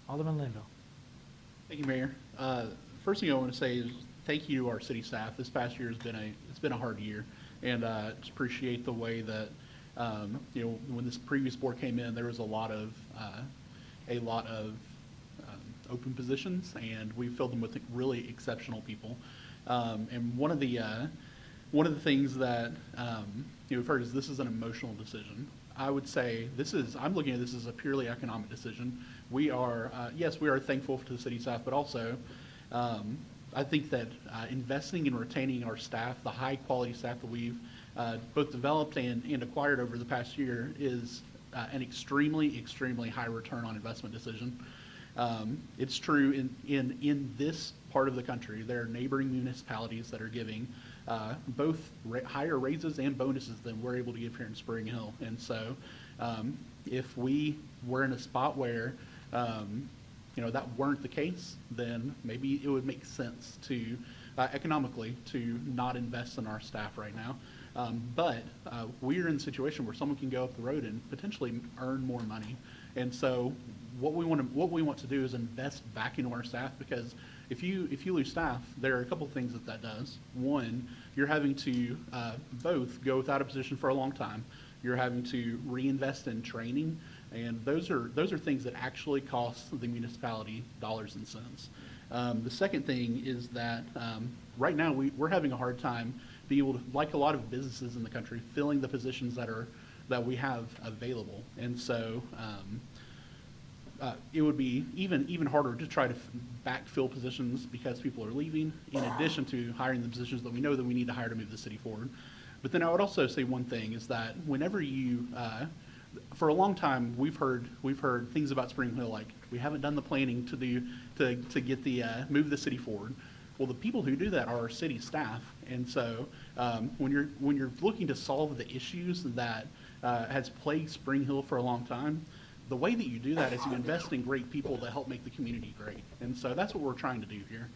Alderman Linville. Thank you, Mayor. First thing I want to say is thank you to our city staff. This past year it's been a hard year, and just appreciate the way that when this previous board came in, there was a lot of open positions, and we filled them with really exceptional people. And one of the things that we've heard is this is an emotional decision. I would say I'm looking at this as a purely economic decision. We are, yes, we are thankful to the city staff, but also I think that investing in retaining our staff, the high-quality staff that we've both developed and acquired over the past year, is an extremely, extremely high return on investment decision. It's true in this part of the country. There are neighboring municipalities that are giving both higher raises and bonuses than we're able to give here in Spring Hill. And so if we were in a spot where that weren't the case, then maybe it would make sense to economically to not invest in our staff right now. But we're in a situation where someone can go up the road and potentially earn more money. And so what we want to do is invest back into our staff, because if you lose staff, there are a couple of things that does. One, you're having to both go without a position for a long time. You're having to reinvest in training, and those are things that actually cost the municipality dollars and cents. The second thing is that right now we're having a hard time being able to, like a lot of businesses in the country, filling the positions that we have available. And so it would be even harder to try to backfill positions because people are leaving, in addition to hiring the positions that we know that we need to hire to move the city forward. But then I would also say one thing is that whenever you, for a long time, we've heard things about Spring Hill like we haven't done the planning to get the move the city forward. Well, the people who do that are our city staff, and so when you're looking to solve the issues that has plagued Spring Hill for a long time, the way that you do that is you invest in great people to help make the community great, and so that's what we're trying to do here.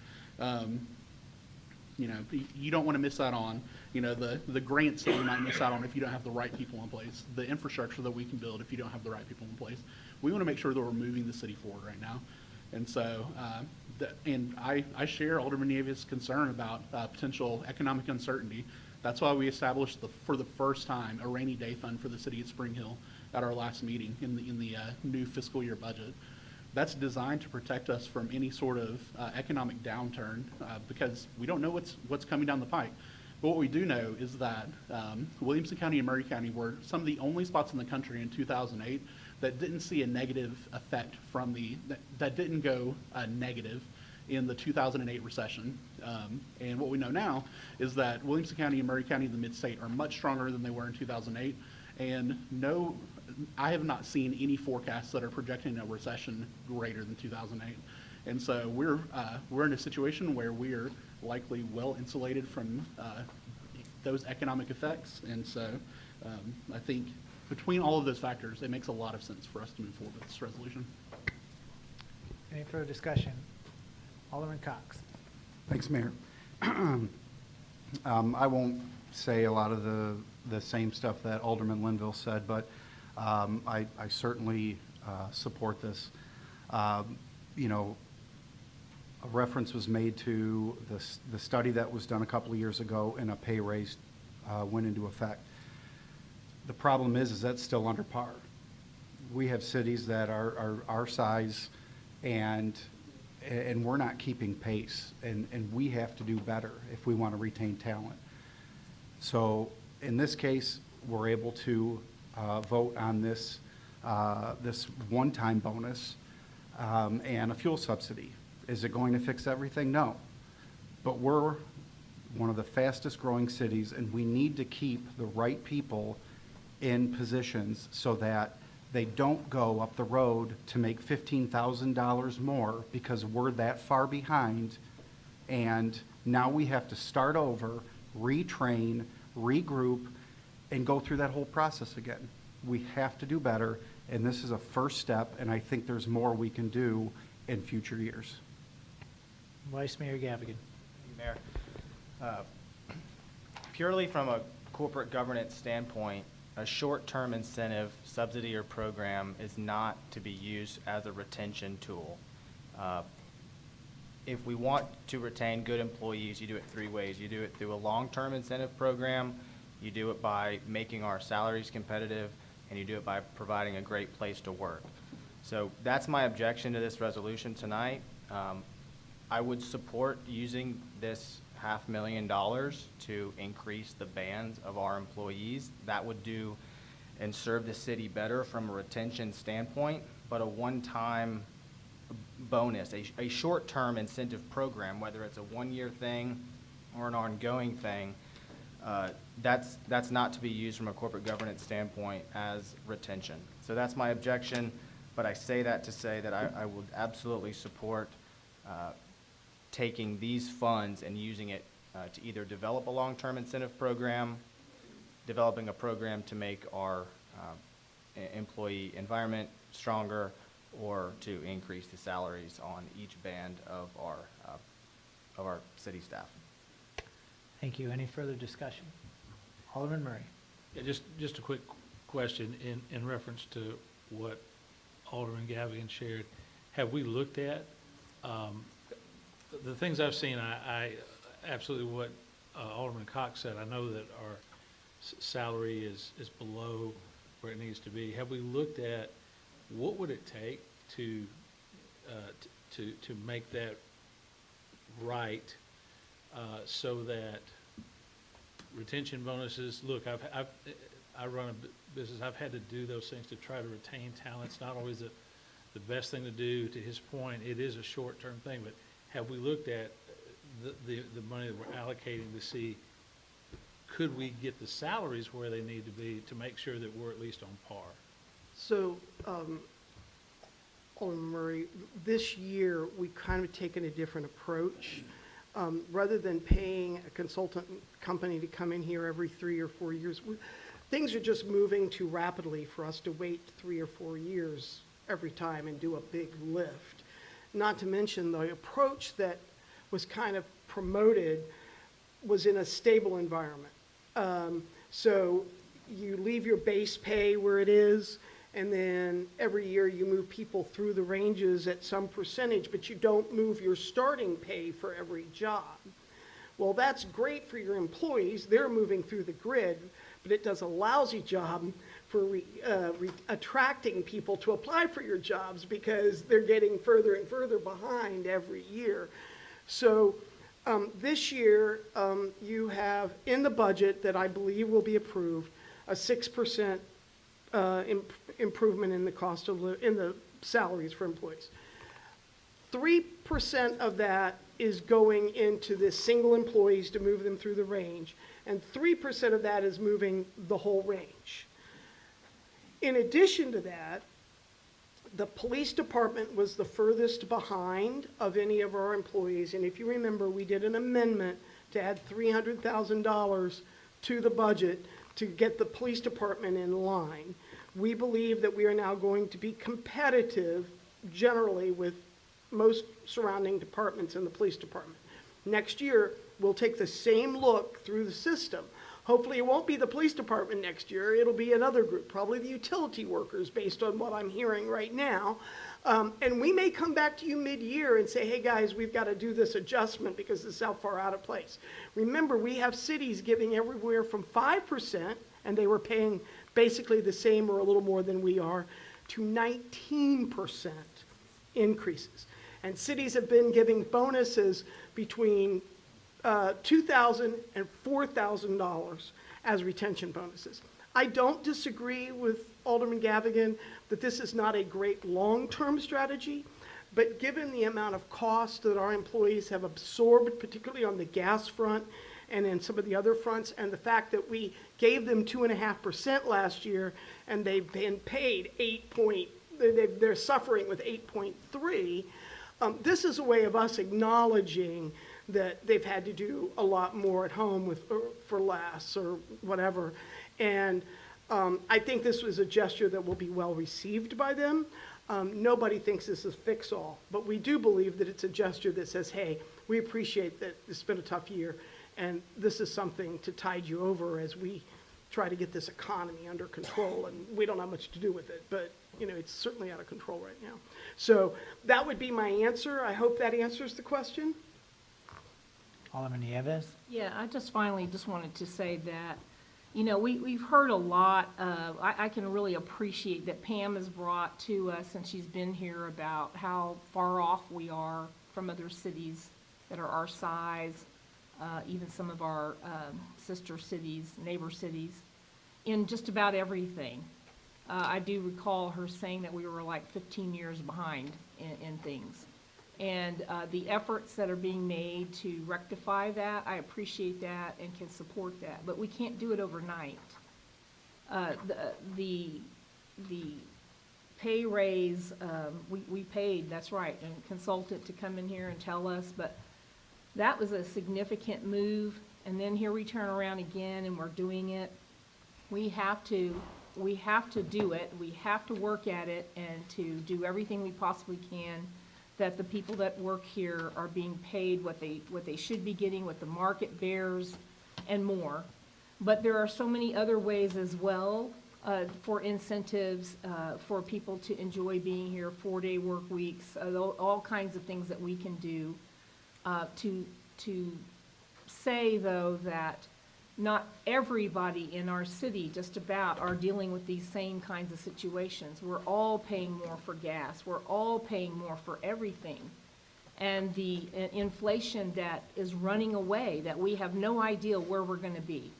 You don't want to miss out on the grants that you might miss out on if you don't have the right people in place, the infrastructure that we can build if you don't have the right people in place. We want to make sure that we're moving the city forward right now, and so I share Alderman Nieves' concern about potential economic uncertainty. That's why we established for the first time a rainy day fund for the city of Spring Hill at our last meeting in the new fiscal year budget. That's designed to protect us from any sort of economic downturn because we don't know what's coming down the pike. But what we do know is that Williamson County and Murray County were some of the only spots in the country in 2008 that didn't see a negative effect from that didn't go negative in the 2008 recession. And what we know now is that Williamson County and Murray County in the mid-state are much stronger than they were in 2008. And I have not seen any forecasts that are projecting a recession greater than 2008. And so we're in a situation where we're likely well insulated from those economic effects. And so I think between all of those factors, it makes a lot of sense for us to move forward with this resolution. Any further discussion? Alderman Cox. Thanks, Mayor. I won't say a lot of the same stuff that Alderman Linville said, but I certainly support this. A reference was made to the study that was done a couple of years ago, and a pay raise went into effect. The problem is that's still under par. We have cities that are our size, and we're not keeping pace, and we have to do better if we want to retain talent. So in this case, we're able to vote on this one-time bonus and a fuel subsidy. Is it going to fix everything? No. But we're one of the fastest growing cities, and we need to keep the right people in positions so that they don't go up the road to make $15,000 more because we're that far behind, and now we have to start over, retrain, regroup, and go through that whole process again. We have to do better, and this is a first step, and I think there's more we can do in future years. Vice Mayor Gavigan. Mayor, purely from a corporate governance standpoint, a short-term incentive, subsidy, or program is not to be used as a retention tool. If we want to retain good employees, you do it three ways. You do it through a long-term incentive program, you do it by making our salaries competitive, and you do it by providing a great place to work. So that's my objection to this resolution tonight. I would support using this $500,000 to increase the bands of our employees. That would do and serve the city better from a retention standpoint, but a one-time bonus, a short-term incentive program, whether it's a one-year thing or an ongoing thing, that's not to be used from a corporate governance standpoint as retention. So that's my objection, but I say that to say that I would absolutely support taking these funds and using it to either develop a long-term incentive program, developing a program to make our employee environment stronger, or to increase the salaries on each band of our city staff. Thank you. Any further discussion? Alderman Murray. Yeah, just a quick question in reference to what Alderman Gavigan shared. Have we looked at the things I've seen? I absolutely what Alderman Cox said. I know that our salary is below where it needs to be. Have we looked at what would it take to make that right, so that retention bonuses, look, I run a business, I've had to do those things to try to retain talent. It's not always the best thing to do. To his point, it is a short-term thing, but have we looked at the money that we're allocating to see, could we get the salaries where they need to be to make sure that we're at least on par? So, Alderman Murray, this year, we've kind of taken a different approach. Rather than paying a consultant company to come in here every 3 or 4 years, things are just moving too rapidly for us to wait 3 or 4 years every time and do a big lift. Not to mention the approach that was kind of promoted was in a stable environment. So you leave your base pay where it is, and then every year you move people through the ranges at some percentage, but you don't move your starting pay for every job. Well, that's great for your employees. They're moving through the grid, but it does a lousy job for attracting people to apply for your jobs because they're getting further and further behind every year. So this year, you have in the budget that I believe will be approved a 6% improvement in the cost of in the salaries for employees. 3% of that is going into the single employees to move them through the range, and 3% of that is moving the whole range. In addition to that, the police department was the furthest behind of any of our employees, and if you remember, we did an amendment to add $300,000 to the budget to get the police department in line. We believe that we are now going to be competitive generally with most surrounding departments in the police department. Next year, we'll take the same look through the system. Hopefully it won't be the police department next year, it'll be another group, probably the utility workers based on what I'm hearing right now. And we may come back to you mid-year and say, hey guys, we've got to do this adjustment because this is how far out of place. Remember, we have cities giving everywhere from 5%, and they were paying basically the same or a little more than we are, to 19% increases. And cities have been giving bonuses between $2,000 and $4,000 as retention bonuses. I don't disagree with Alderman Gavigan that this is not a great long-term strategy, but given the amount of cost that our employees have absorbed, particularly on the gas front and in some of the other fronts, and the fact that we gave them 2.5% last year and they've been paid they're suffering with 8.3, this is a way of us acknowledging that they've had to do a lot more at home for less or whatever. And I think this was a gesture that will be well received by them. Nobody thinks this is fix-all, but we do believe that it's a gesture that says, hey, we appreciate that it's been a tough year, and this is something to tide you over as we try to get this economy under control, and we don't have much to do with it, but it's certainly out of control right now. So that would be my answer. I hope that answers the question. Alderman Nieves? Yeah, I just finally wanted to say that, we've heard a lot of, I can really appreciate that Pam has brought to us since she's been here about how far off we are from other cities that are our size, even some of our sister cities, neighbor cities, in just about everything. I do recall her saying that we were like 15 years behind in things. And the efforts that are being made to rectify that, I appreciate that and can support that, but we can't do it overnight. The pay raise, we paid, that's right, a consultant to come in here and tell us, but that was a significant move, and then here we turn around again and we're doing it. We have to do it, we have to work at it, and to do everything we possibly can that the people that work here are being paid what they should be getting, what the market bears, and more. But there are so many other ways as well for incentives for people to enjoy being here, 4-day work weeks, all kinds of things that we can do to say, though, that not everybody in our city just about are dealing with these same kinds of situations. We're all paying more for gas. We're all paying more for everything. And the inflation that is running away, that we have no idea where we're going to be.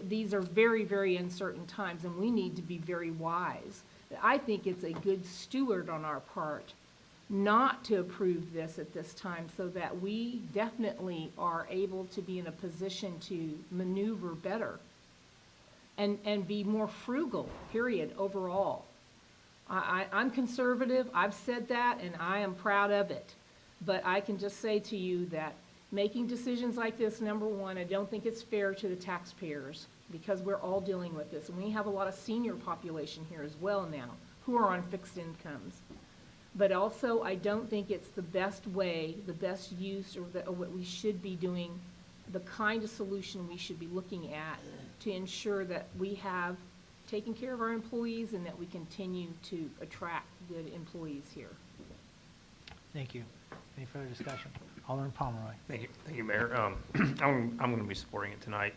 These are very, very uncertain times, and we need to be very wise. I think it's a good steward on our part not to approve this at this time, so that we definitely are able to be in a position to maneuver better and be more frugal, period, overall. I'm conservative, I've said that, and I am proud of it. But I can just say to you that making decisions like this, number one, I don't think it's fair to the taxpayers, because we're all dealing with this. And we have a lot of senior population here as well now who are on fixed incomes. But also, I don't think it's the best way, the best use, or what we should be doing, the kind of solution we should be looking at to ensure that we have taken care of our employees and that we continue to attract good employees here. Thank you. Any further discussion? Alderman Pomeroy. Thank you, Mayor. I'm going to be supporting it tonight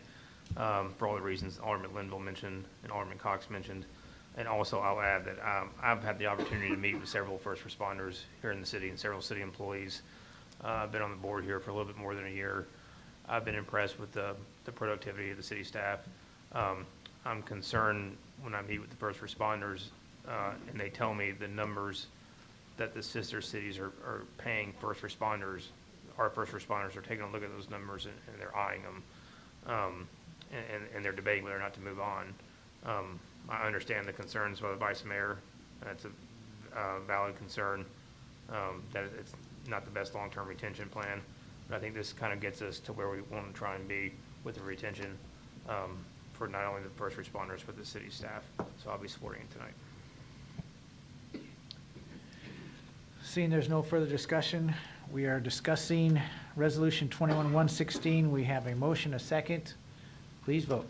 for all the reasons Alderman Linville mentioned and Alderman Cox mentioned. And also, I'll add that I've had the opportunity to meet with several first responders here in the city and several city employees. I've been on the board here for a little bit more than a year. I've been impressed with the productivity of the city staff. I'm concerned when I meet with the first responders and they tell me the numbers that the sister cities are paying first responders. Our first responders are taking a look at those numbers and they're eyeing them, and they're debating whether or not to move on. I understand the concerns by the Vice Mayor. That's a valid concern, that it's not the best long-term retention plan. But I think this kind of gets us to where we want to try and be with the retention for not only the first responders, but the city staff. So I'll be supporting it tonight. Seeing there's no further discussion, we are discussing Resolution 21-116. We have a motion, a second. Please vote.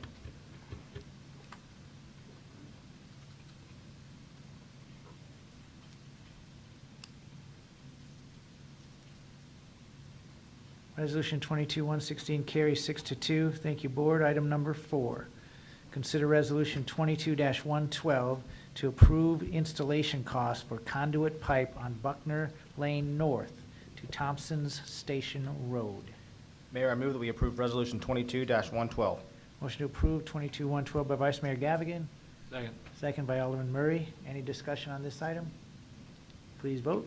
Resolution 22-116 carries 6-2. Thank you, Board. Item number 4. Consider Resolution 22-112 to approve installation costs for conduit pipe on Buckner Lane North to Thompson's Station Road. Mayor, I move that we approve Resolution 22-112. Motion to approve 22-112 by Vice Mayor Gavigan. Second. Second by Alderman Murray. Any discussion on this item? Please vote.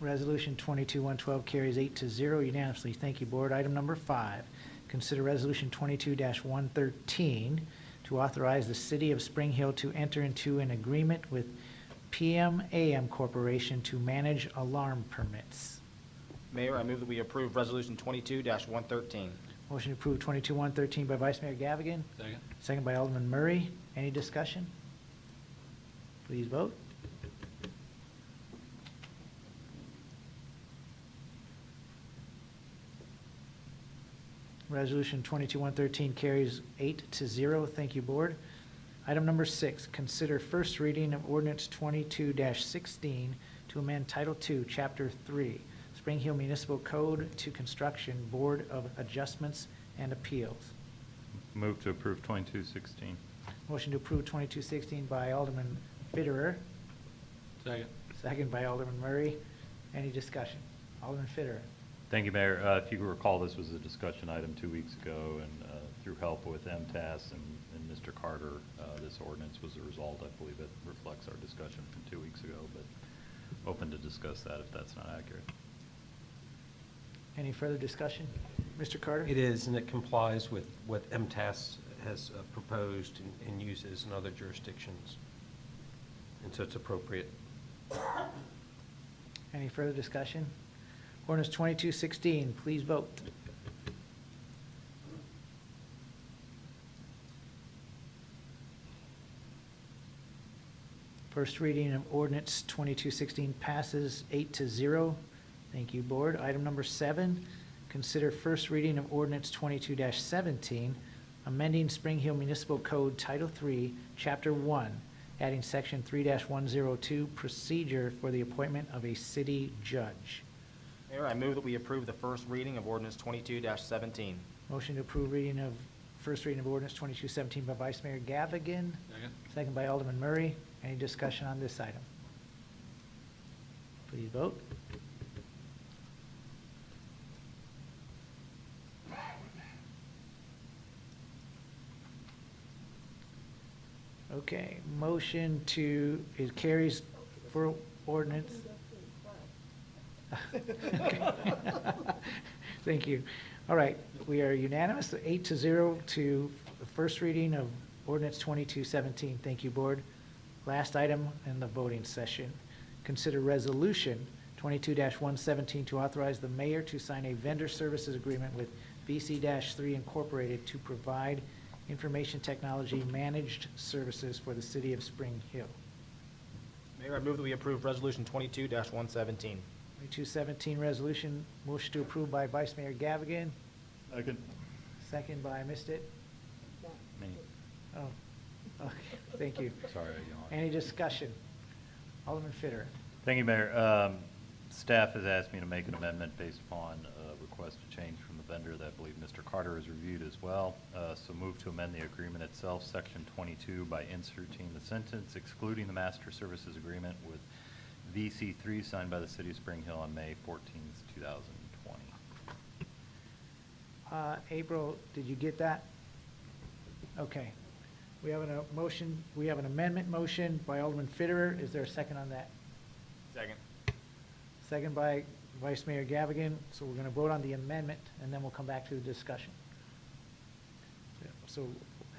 Resolution 22-112 carries 8-0 unanimously. Thank you, Board. Item number 5, consider Resolution 22-113 to authorize the City of Spring Hill to enter into an agreement with PM-AM Corporation to manage alarm permits. Mayor, I move that we approve Resolution 22-113. Motion to approve 22-113 by Vice Mayor Gavigan. Second. Second by Alderman Murray. Any discussion? Please vote. Resolution 22-113 carries 8-0. Thank you, Board. Item number 6, consider first reading of ordinance 22-16 to amend Title II, Chapter 3, Spring Hill Municipal Code to Construction Board of Adjustments and Appeals. Move to approve 2216. Motion to approve 22-16 by Alderman Fitterer. Second. Second by Alderman Murray. Any discussion? Alderman Fitterer. Thank you, Mayor. If you recall, this was a discussion item 2 weeks ago, and through help with MTAS and Mr. Carter. This ordinance was a result, I believe it reflects our discussion from 2 weeks ago, but open to discuss that if that's not accurate. Any further discussion? Mr. Carter? It is, and it complies with what MTS has proposed and uses in other jurisdictions. And so it's appropriate. Any further discussion? Ordinance 2216, please vote. First reading of ordinance 2216 passes 8-0. Thank you, Board. Item number 7, consider first reading of ordinance 22-17, amending Spring Hill Municipal Code Title III, Chapter 1, adding Section 3-102, procedure for the appointment of a city judge. Mayor, I move that we approve the first reading of ordinance 22-17. Motion to approve first reading of ordinance 2217 by Vice Mayor Gavigan. Second by Alderman Murray. Any discussion on this item? Please vote. Okay, it carries for ordinance. Thank you. All right, we are unanimous, 8-0 to the first reading of ordinance 2217. Thank you, Board. Last item in the voting session. Consider resolution 22-117 to authorize the mayor to sign a vendor services agreement with VC-3 Incorporated to provide information technology managed services for the city of Spring Hill. Mayor, I move that we approve resolution 22-117. 2217 resolution, motion to approve by Vice Mayor Gavigan. Second. Second by, missed it? Me. Oh, okay, thank you. Sorry, I yawned. Any discussion? Alderman Fitter. Thank you, Mayor. Staff has asked me to make an amendment based upon a request to change from the vendor that I believe Mr. Carter has reviewed as well. So move to amend the agreement itself, section 22, by inserting the sentence excluding the master services agreement with VC3 signed by the city of Spring Hill on May 14th, 2020. April, did you get that? Okay. We have a motion, we have an amendment motion by Alderman Fitterer. Is there a second on that? Second. Second by Vice Mayor Gavigan. So we're going to vote on the amendment, and then we'll come back to the discussion. So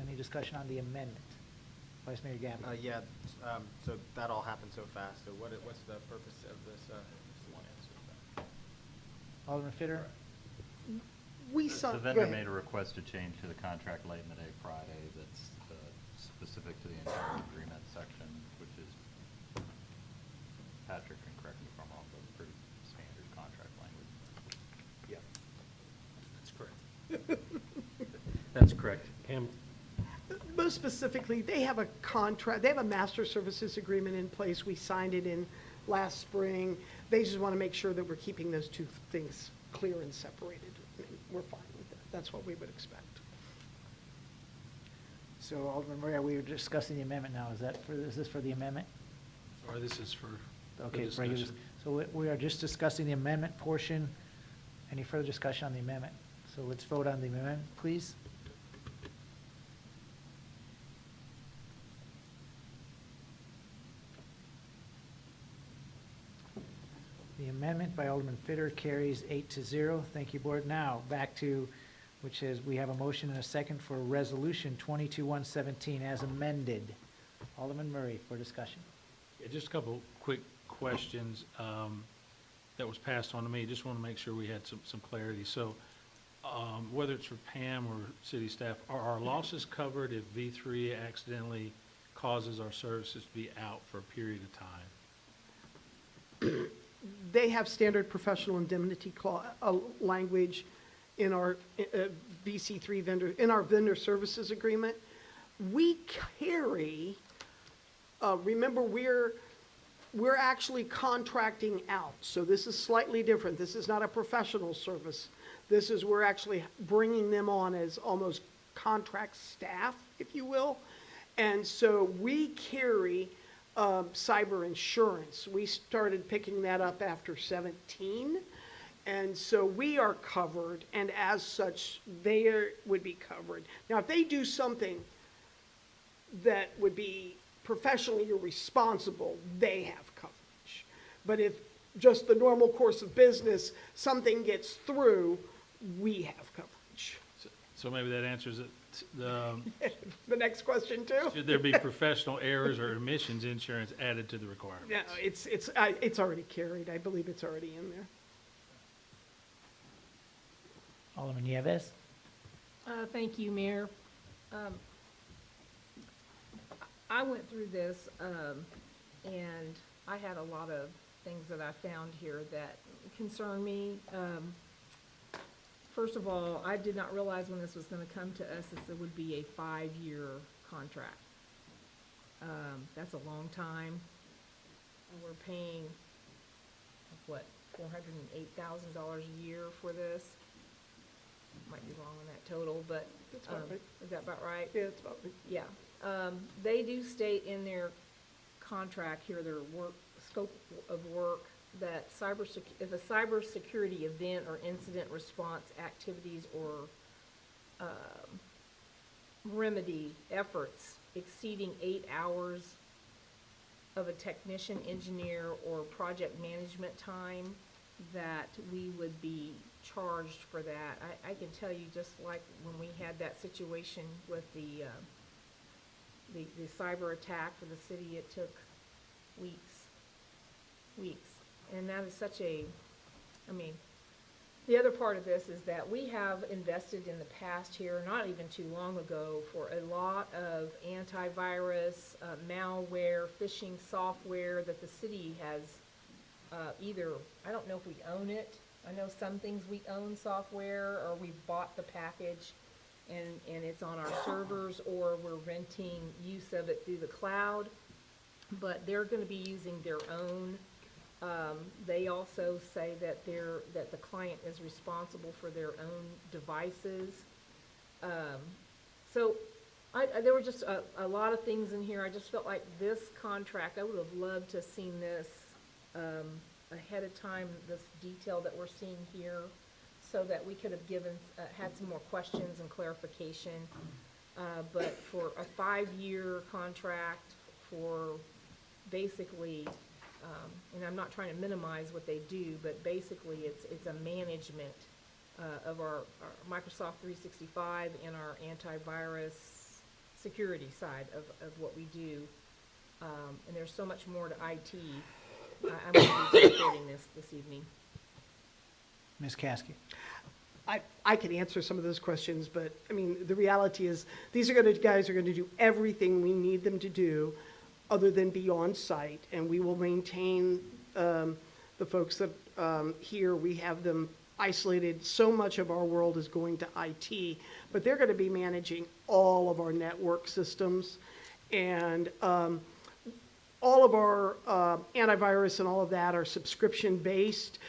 any discussion on the amendment? Vice Mayor Gavigan. So that all happened so fast. So what's the purpose of this? One answer. Alderman Fitterer? The vendor made a request to change to the contract late in the day Friday that's specific to the entire agreement section, which is, Patrick can correct me if I'm wrong, but pretty standard contract language. Yeah, that's correct. That's correct. Pam? Most specifically, they have a contract, they have a master services agreement in place. We signed it in last spring. They just want to make sure that we're keeping those two things clear and separated. We're fine with that. That's what we would expect. So Alderman Murray, we were discussing the amendment now. Is this for the amendment? Or this is for Okay, the regular. discussion. So we are just discussing the amendment portion. Any further discussion on the amendment? So let's vote on the amendment, please. The amendment by Alderman Fitter carries 8-0. Thank you, Board. Now, back to, which is, we have a motion and a second for resolution 22-117 as amended. Alderman Murray for discussion. Yeah, just a couple quick questions that was passed on to me. Just want to make sure we had some clarity. So whether it's for Pam or city staff, are our losses covered if V3 accidentally causes our services to be out for a period of time? They have standard professional indemnity language in our VC3 vendor, in our vendor services agreement. We carry, remember we're actually contracting out. So this is slightly different. This is not a professional service. This is, we're actually bringing them on as almost contract staff, if you will. And so we carry cyber insurance. We started picking that up after 17. And so we are covered, and as such, they would be covered. Now, if they do something that would be professionally irresponsible, they have coverage. But if just the normal course of business, something gets through, we have coverage. So maybe that answers it. The next question too? Should there be professional errors or omissions insurance added to the requirements? No, it's already carried. I believe it's already in there. Alderman Nieves? Thank you, Mayor. I went through this, and I had a lot of things that I found here that concern me. First of all, I did not realize when this was gonna come to us, that it would be a 5-year contract. That's a long time. And we're paying, what, $408,000 a year for this? Might be wrong on that total, but, That's about right. is that about right? Yeah, it's about right. Yeah. They do state in their contract here, their scope of work, that if a cybersecurity event or incident response activities or remedy efforts exceeding 8 hours of a technician, engineer, or project management time, that we would be charged for that. I can tell you, just like when we had that situation with the cyber attack for the city, it took weeks. And that is such a, I mean, the other part of this is that we have invested in the past here, not even too long ago, for a lot of antivirus, malware, phishing software that the city has either, I don't know if we own it. I know some things we own software, or we bought the package and it's on our servers, or we're renting use of it through the cloud. But they're going to be using their own. They also say that the client is responsible for their own devices. So there were just a lot of things in here. I just felt like this contract, I would have loved to have seen this ahead of time, this detail that we're seeing here, so that we could have had some more questions and clarification. But for a 5-year contract for basically, and I'm not trying to minimize what they do, but basically it's a management of our Microsoft 365 and our antivirus security side of what we do. And there's so much more to IT. I'm going to be supporting this evening. Ms. Caskey? I can answer some of those questions, but I mean, the reality is these guys are going to do everything we need them to do other than be on site, and we will maintain the folks that here, we have them isolated. So much of our world is going to IT, but they're going to be managing all of our network systems, and all of our antivirus and all of that are subscription-based.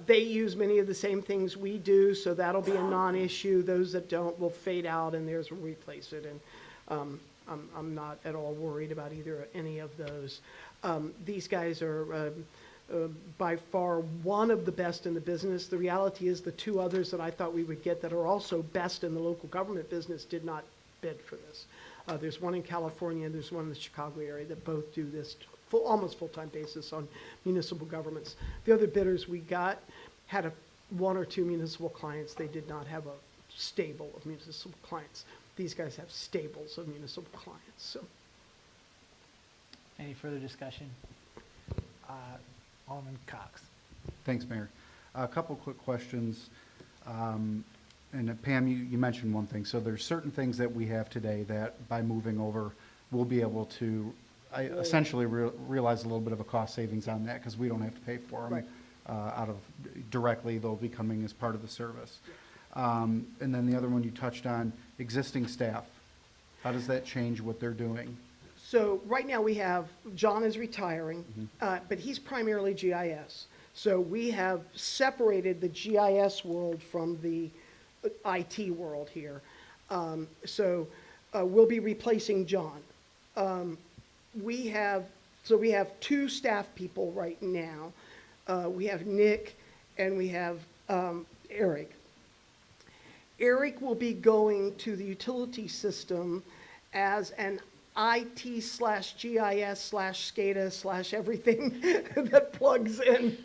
They use many of the same things we do, so that'll be a non-issue. Those that don't will fade out, and theirs will replace it. And I'm not at all worried about any of those. These guys are by far one of the best in the business. The reality is the two others that I thought we would get that are also best in the local government business did not bid for this. There's one in California and there's one in the Chicago area that both do this almost full-time basis on municipal governments. The other bidders we got had one or two municipal clients. They did not have a stable of municipal clients. These guys have stables of municipal clients. So, Any further discussion? Alderman Cox? Thanks, Mayor. A couple quick questions. And Pam, you mentioned one thing. So there's certain things that we have today that by moving over, we'll be able to essentially realize a little bit of a cost savings on that because we don't have to pay for them directly. They'll be coming as part of the service. And then the other one you touched on, existing staff. How does that change what they're doing? So right now we have, John is retiring, but he's primarily GIS. So we have separated the GIS world from the IT world here. So we'll be replacing John. We have two staff people right now. We have Nick and we have Eric. Eric will be going to the utility system as an IT/GIS/SCADA/everything that plugs in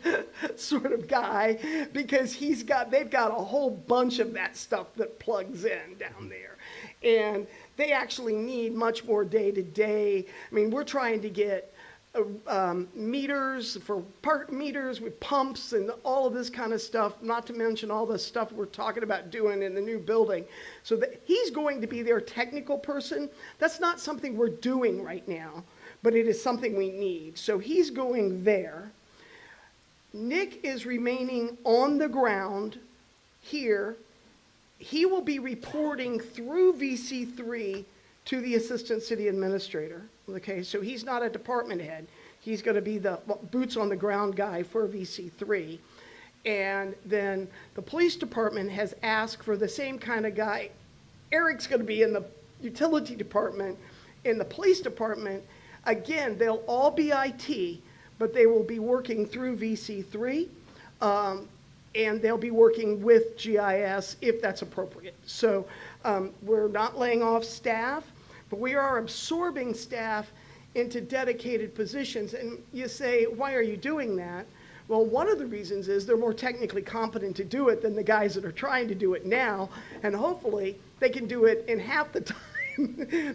sort of guy, because they've got a whole bunch of that stuff that plugs in down there. And they actually need much more day-to-day. I mean, we're trying to get meters for park meters with pumps and all of this kind of stuff, not to mention all the stuff we're talking about doing in the new building. So that he's going to be their technical person. That's not something we're doing right now, but it is something we need. So he's going there. Nick is remaining on the ground here. He will be reporting through VC3 to the Assistant City Administrator. Okay, so he's not a department head. He's going to be the boots on the ground guy for VC3. And then the police department has asked for the same kind of guy. Eric's going to be in the utility department. In the police department, again, they'll all be IT, but they will be working through VC3. And they'll be working with GIS if that's appropriate. So we're not laying off staff, but we are absorbing staff into dedicated positions. And you say, why are you doing that? Well, one of the reasons is they're more technically competent to do it than the guys that are trying to do it now. And hopefully they can do it in half the time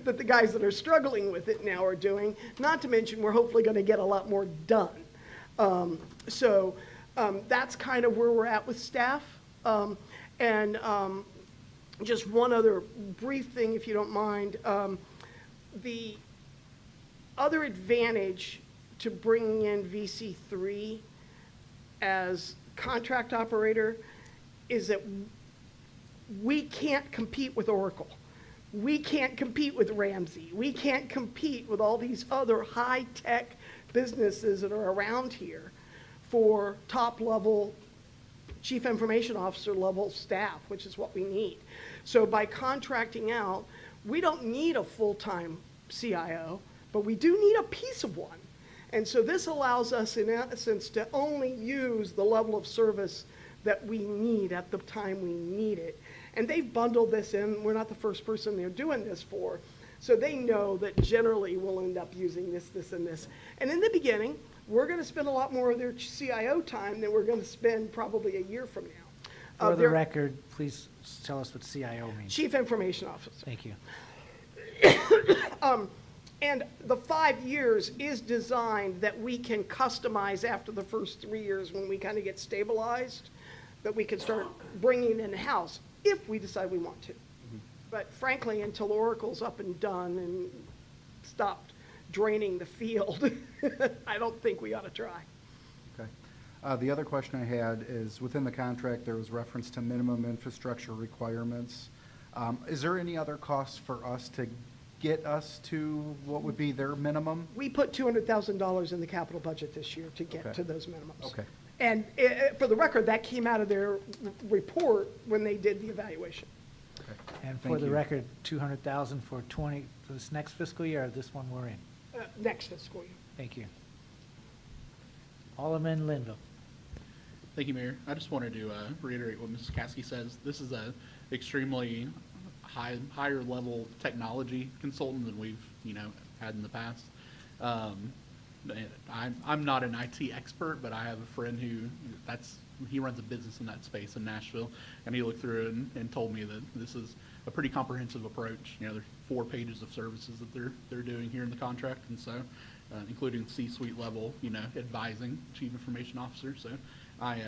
that the guys that are struggling with it now are doing. Not to mention, we're hopefully going to get a lot more done. That's kind of where we're at with staff. Just one other brief thing, if you don't mind. The other advantage to bringing in VC3 as contract operator is that we can't compete with Oracle. We can't compete with Ramsey. We can't compete with all these other high-tech businesses that are around here for top-level chief information officer level staff, which is what we need. So by contracting out, we don't need a full-time CIO, but we do need a piece of one. And so this allows us, in essence, to only use the level of service that we need at the time we need it. And they've bundled this in. We're not the first person they're doing this for. So they know that generally we'll end up using this, this, and this. And in the beginning, we're going to spend a lot more of their CIO time than we're going to spend probably a year from now. For the record, please tell us what CIO means. Chief Information Officer. Thank you. And the 5 years is designed that we can customize after the first 3 years when we kind of get stabilized, that we can start bringing in-house if we decide we want to. But frankly, until Oracle's up and done and stopped draining the field, I don't think we ought to try. Okay. The other question I had is, within the contract, there was reference to minimum infrastructure requirements. Is there any other costs for us to get us to what would be their minimum? We put $200,000 in the capital budget this year to get to those minimums. Okay. And for the record, that came out of their report when they did the evaluation. Okay. And for the record, 200,000 for this next fiscal year, or this one we're in? Next fiscal year. Thank you. Alderman Linville. Thank you, Mayor. I just wanted to reiterate what Mrs. Caskey says. This is a extremely higher level technology consultant than we've had in the past. I'm not an IT expert, but I have a friend who he runs a business in that space in Nashville, and he looked through it and told me that this is a pretty comprehensive approach. There's 4 pages of services that they're doing here in the contract, and so including C-suite level, advising chief information officer. So I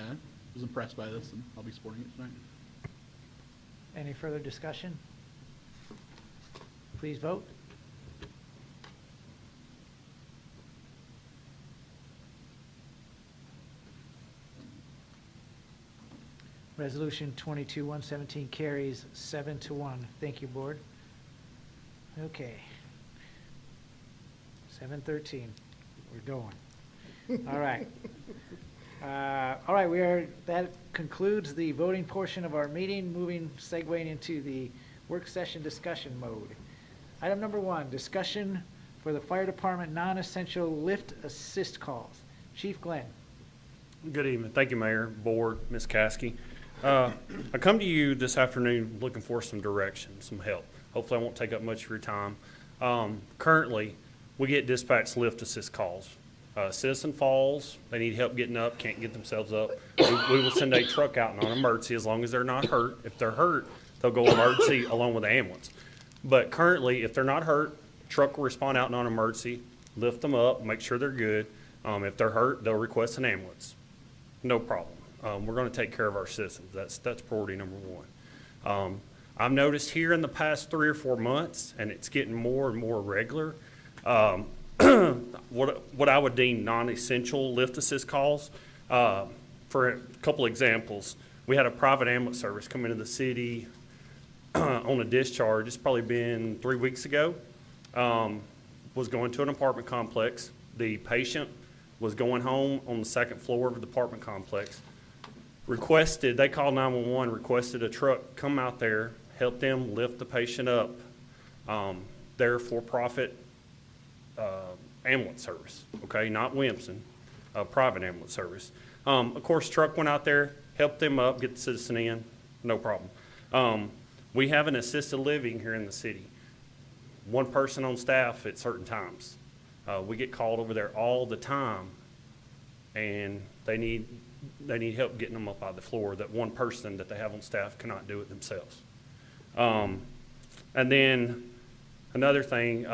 was impressed by this, and I'll be supporting it tonight. Any further discussion? Please vote. Resolution 22-117 carries 7-1. Thank you, Board. Okay. 7:13. We're going. All right. All right, that concludes the voting portion of our meeting, segueing into the work session discussion mode. Item number 1, discussion for the fire department non-essential lift assist calls. Chief Glenn. Good evening. Thank you, Mayor, Board, Ms. Caskey. I come to you this afternoon looking for some direction, some help. Hopefully I won't take up much of your time. Currently, we get dispatch lift assist calls. Citizen falls, they need help getting up, can't get themselves up. We will send a truck out and on emergency as long as they're not hurt. If they're hurt, they'll go emergency along with the ambulance. But currently, if they're not hurt, truck will respond out on emergency, lift them up, make sure they're good. If they're hurt, they'll request an ambulance. No problem. We're going to take care of our citizens. That's priority number one. I've noticed here in the past 3 or 4 months, and it's getting more and more regular, what I would deem non-essential lift assist calls. For a couple examples, we had a private ambulance service come into the city on a discharge. It's probably been 3 weeks ago. Was going to an apartment complex. The patient was going home on the 2nd floor of the apartment complex. They called 911, requested a truck come out there, help them lift the patient up. They're for-profit ambulance service, okay, not Williamson, private ambulance service. Of course, truck went out there, helped them up, get the citizen in, no problem. We have an assisted living here in the city. One person on staff at certain times. We get called over there all the time, and they need help getting them up out of the floor. That one person that they have on staff cannot do it themselves. And then another thing,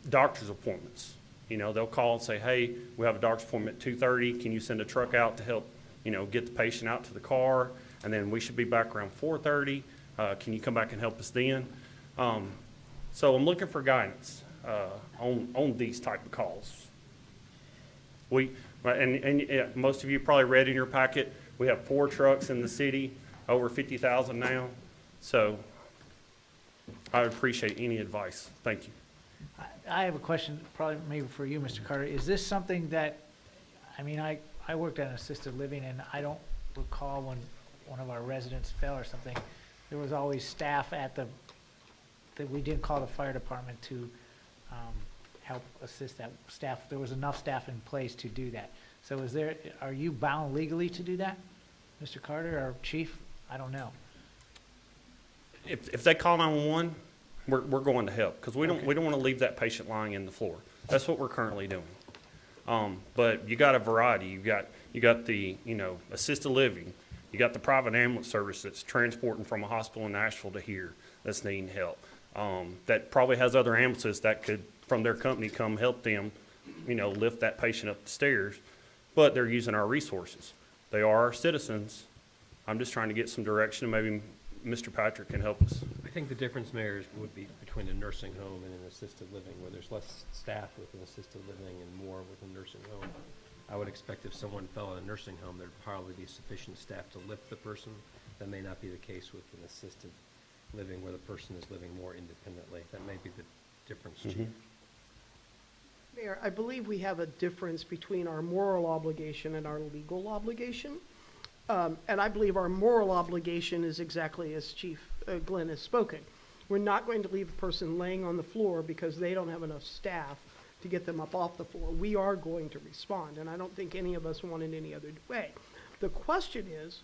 doctor's appointments. You know, they'll call and say, hey, we have a doctor's appointment at 2:30. Can you send a truck out to help, get the patient out to the car? And then we should be back around 4:30. Can you come back and help us then? So I'm looking for guidance on these type of calls. Most of you probably read in your packet, we have 4 trucks in the city, over 50,000 now. So I would appreciate any advice. Thank you. I have a question, probably maybe for you, Mr. Carter. Is this something that, I worked at an assisted living, and I don't recall when one of our residents fell or something, there was always staff that we did call the fire department to help assist that staff. There was enough staff in place to do that. So are you bound legally to do that, Mr. Carter or Chief? I don't know. If they call 911, we're going to help, because we don't want to leave that patient lying in the floor. That's what we're currently doing. But you got a variety. You got the assisted living. You got the private ambulance service that's transporting from a hospital in Nashville to here that's needing help. That probably has other ambulances that could, from their company, come help them, lift that patient up the stairs. But they're using our resources. They are our citizens. I'm just trying to get some direction, and maybe Mr. Patrick can help us. I think the difference, Mayor, would be between a nursing home and an assisted living, where there's less staff with an assisted living and more with a nursing home. I would expect if someone fell in a nursing home, there'd probably be sufficient staff to lift the person. That may not be the case with an assisted living, where the person is living more independently. That may be the difference, Chief. Mayor, I believe we have a difference between our moral obligation and our legal obligation. And I believe our moral obligation is exactly as Chief Glenn has spoken. We're not going to leave a person laying on the floor because they don't have enough staff to get them up off the floor. We are going to respond, and I don't think any of us want it any other way. The question is,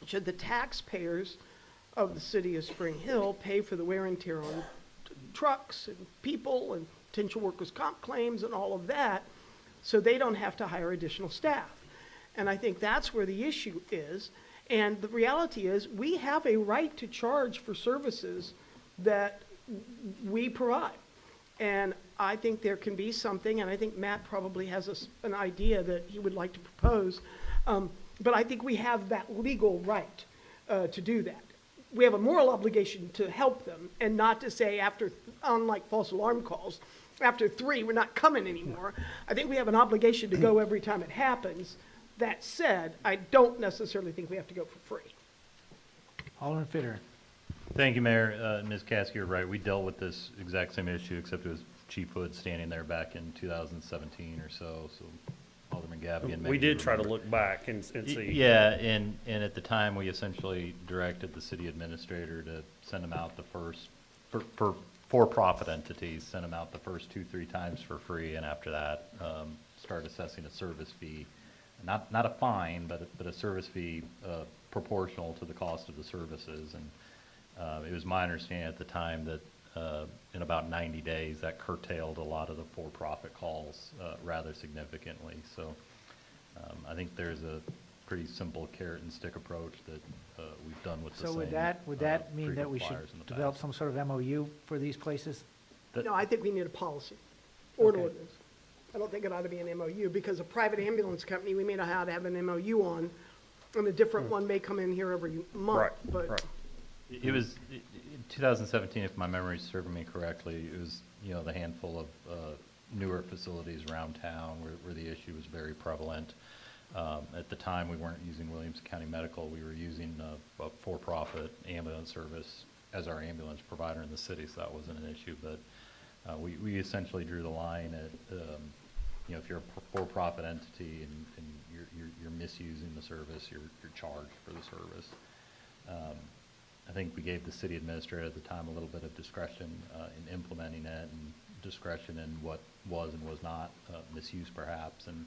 should the taxpayers of the city of Spring Hill pay for the wear and tear on trucks and people and potential workers' comp claims and all of that, so they don't have to hire additional staff? And I think that's where the issue is. And the reality is, we have a right to charge for services that we provide. And I think there can be something, and I think Matt probably has an idea that he would like to propose, but I think we have that legal right to do that. We have a moral obligation to help them, and not to say after, unlike false alarm calls, after 3, we're not coming anymore. I think we have an obligation to go every time it happens. That said, I don't necessarily think we have to go for free. Alderman Fitter. Thank you, Mayor. Ms. Caskey, you're right. We dealt with this exact same issue, except it was Chief Hood standing there back in 2017 or so. So Alderman Gaffigan. We did try to look back and see. Yeah, and at the time, we essentially directed the city administrator to send them out the first, for-profit entities, send them out the first 2-3 times for free, and after that, start assessing a service fee. Not a fine, but a service fee proportional to the cost of the services. And it was my understanding at the time that in about 90 days, that curtailed a lot of the for-profit calls rather significantly. So I think there's a pretty simple carrot and stick approach that we've done with the So same would that mean that we should frequent flyers in the develop past. some sort of MOU for these places? No, I think we need a policy or an Okay. ordinance. I don't think it ought to be an MOU, because a private ambulance company, we may not have to have an MOU on, and a different one may come in here every month, Right, but. right. It was, in 2017, if my memory's serving me correctly, it was, the handful of newer facilities around town where the issue was very prevalent. At the time, we weren't using Williamson County Medical. We were using a for-profit ambulance service as our ambulance provider in the city, so that wasn't an issue. But we essentially drew the line at, if you're a for-profit entity and you're misusing the service, you're charged for the service. I think we gave the city administrator at the time a little bit of discretion in implementing it, and discretion in what was and was not misuse perhaps, and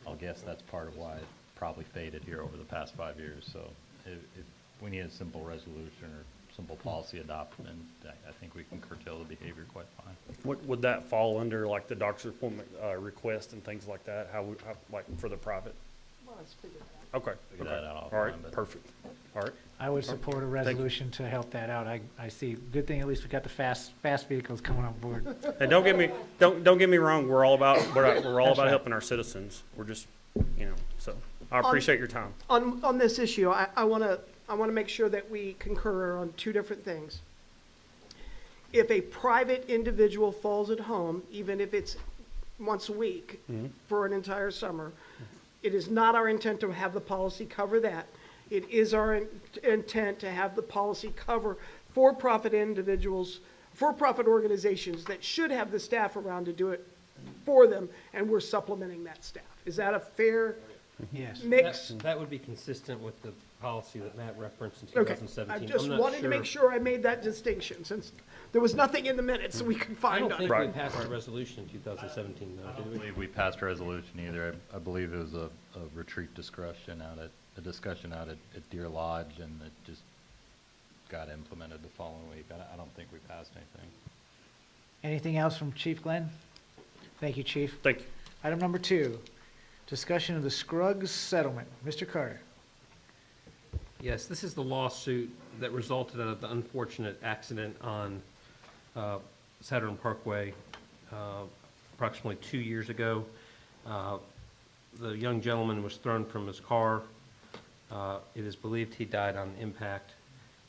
I'll guess that's part of why it probably faded here over the past 5 years. So if we need a simple resolution or simple policy adoption, and I think we can curtail the behavior quite fine. Would that fall under like the doctor's appointment request and things like that? How like for the private? Well, let's figure that out. Okay. Figure Okay. that out All right. offline, but- Perfect. All right. I would support a resolution to help that out. I see, good thing at least we got the fast vehicles coming on board. And don't get me wrong. We're all about That's right. helping our citizens. We're just so I appreciate your time. On this issue, I want to make sure that we concur on two different things. If a private individual falls at home, even if it's once a week for an entire summer, it is not our intent to have the policy cover that. It is our intent to have the policy cover for-profit individuals, for-profit organizations that should have the staff around to do it for them, and we're supplementing that staff. Is that a fair Yes. mix? That would be consistent with the policy that Matt referenced in Okay, 2017. I just I'm not wanted to make sure I made that distinction, since there was nothing in the minutes that we could I find don't on think it. we passed a resolution in 2017, I though, don't did we? believe we passed a resolution either. I believe it was a retreat discussion out at Deer Lodge, and it just got implemented the following week. I don't think we passed anything. Anything else from Chief Glenn? Thank you, Chief. Thank you. Item number 2, discussion of the Scruggs settlement. Mr. Carter. Yes, this is the lawsuit that resulted out of the unfortunate accident on Saturn Parkway approximately 2 years ago. The young gentleman was thrown from his car. It is believed he died on impact.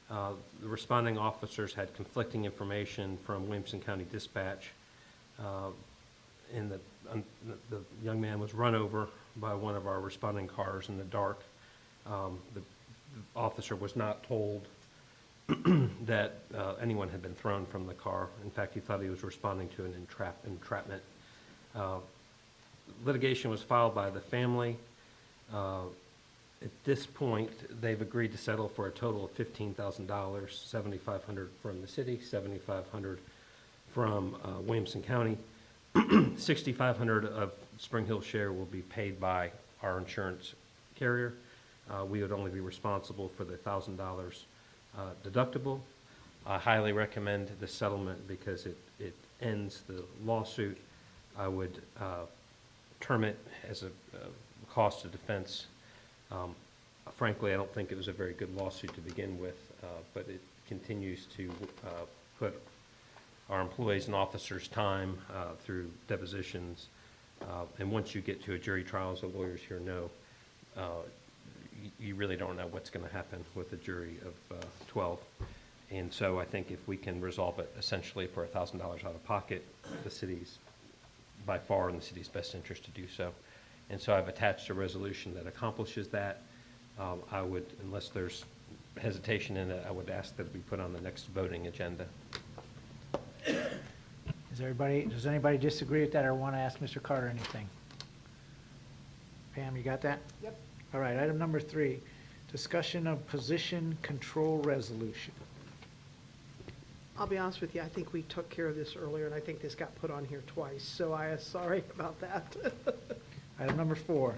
The responding officers had conflicting information from Williamson County Dispatch. And the young man was run over by one of our responding cars in the dark. The officer was not told that anyone had been thrown from the car. In fact, he thought he was responding to an entrapment. Litigation was filed by the family. At this point, they've agreed to settle for a total of $15,000, $7,500 from the city, $7,500 from Williamson County. $6,500 of Spring Hill's share will be paid by our insurance carrier. We would only be responsible for the $1,000 deductible. I highly recommend the settlement because it ends the lawsuit. I would term it as a cost of defense. Frankly, I don't think it was a very good lawsuit to begin with, but it continues to put our employees and officers' time through depositions. And once you get to a jury trial, as the lawyers here know, you really don't know what's going to happen with a jury of 12. And so I think if we can resolve it essentially for $1,000 out of pocket, the city's by far in the city's best interest to do so. And so I've attached a resolution that accomplishes that. I would, unless there's hesitation in it, I would ask that it be put on the next voting agenda. Does anybody disagree with that or want to ask Mr. Carter anything? Pam, you got that? Yep. All right, item number 3, discussion of position control resolution. I'll be honest with you, I think we took care of this earlier, and I think this got put on here twice, so I am sorry about that. Item number 4,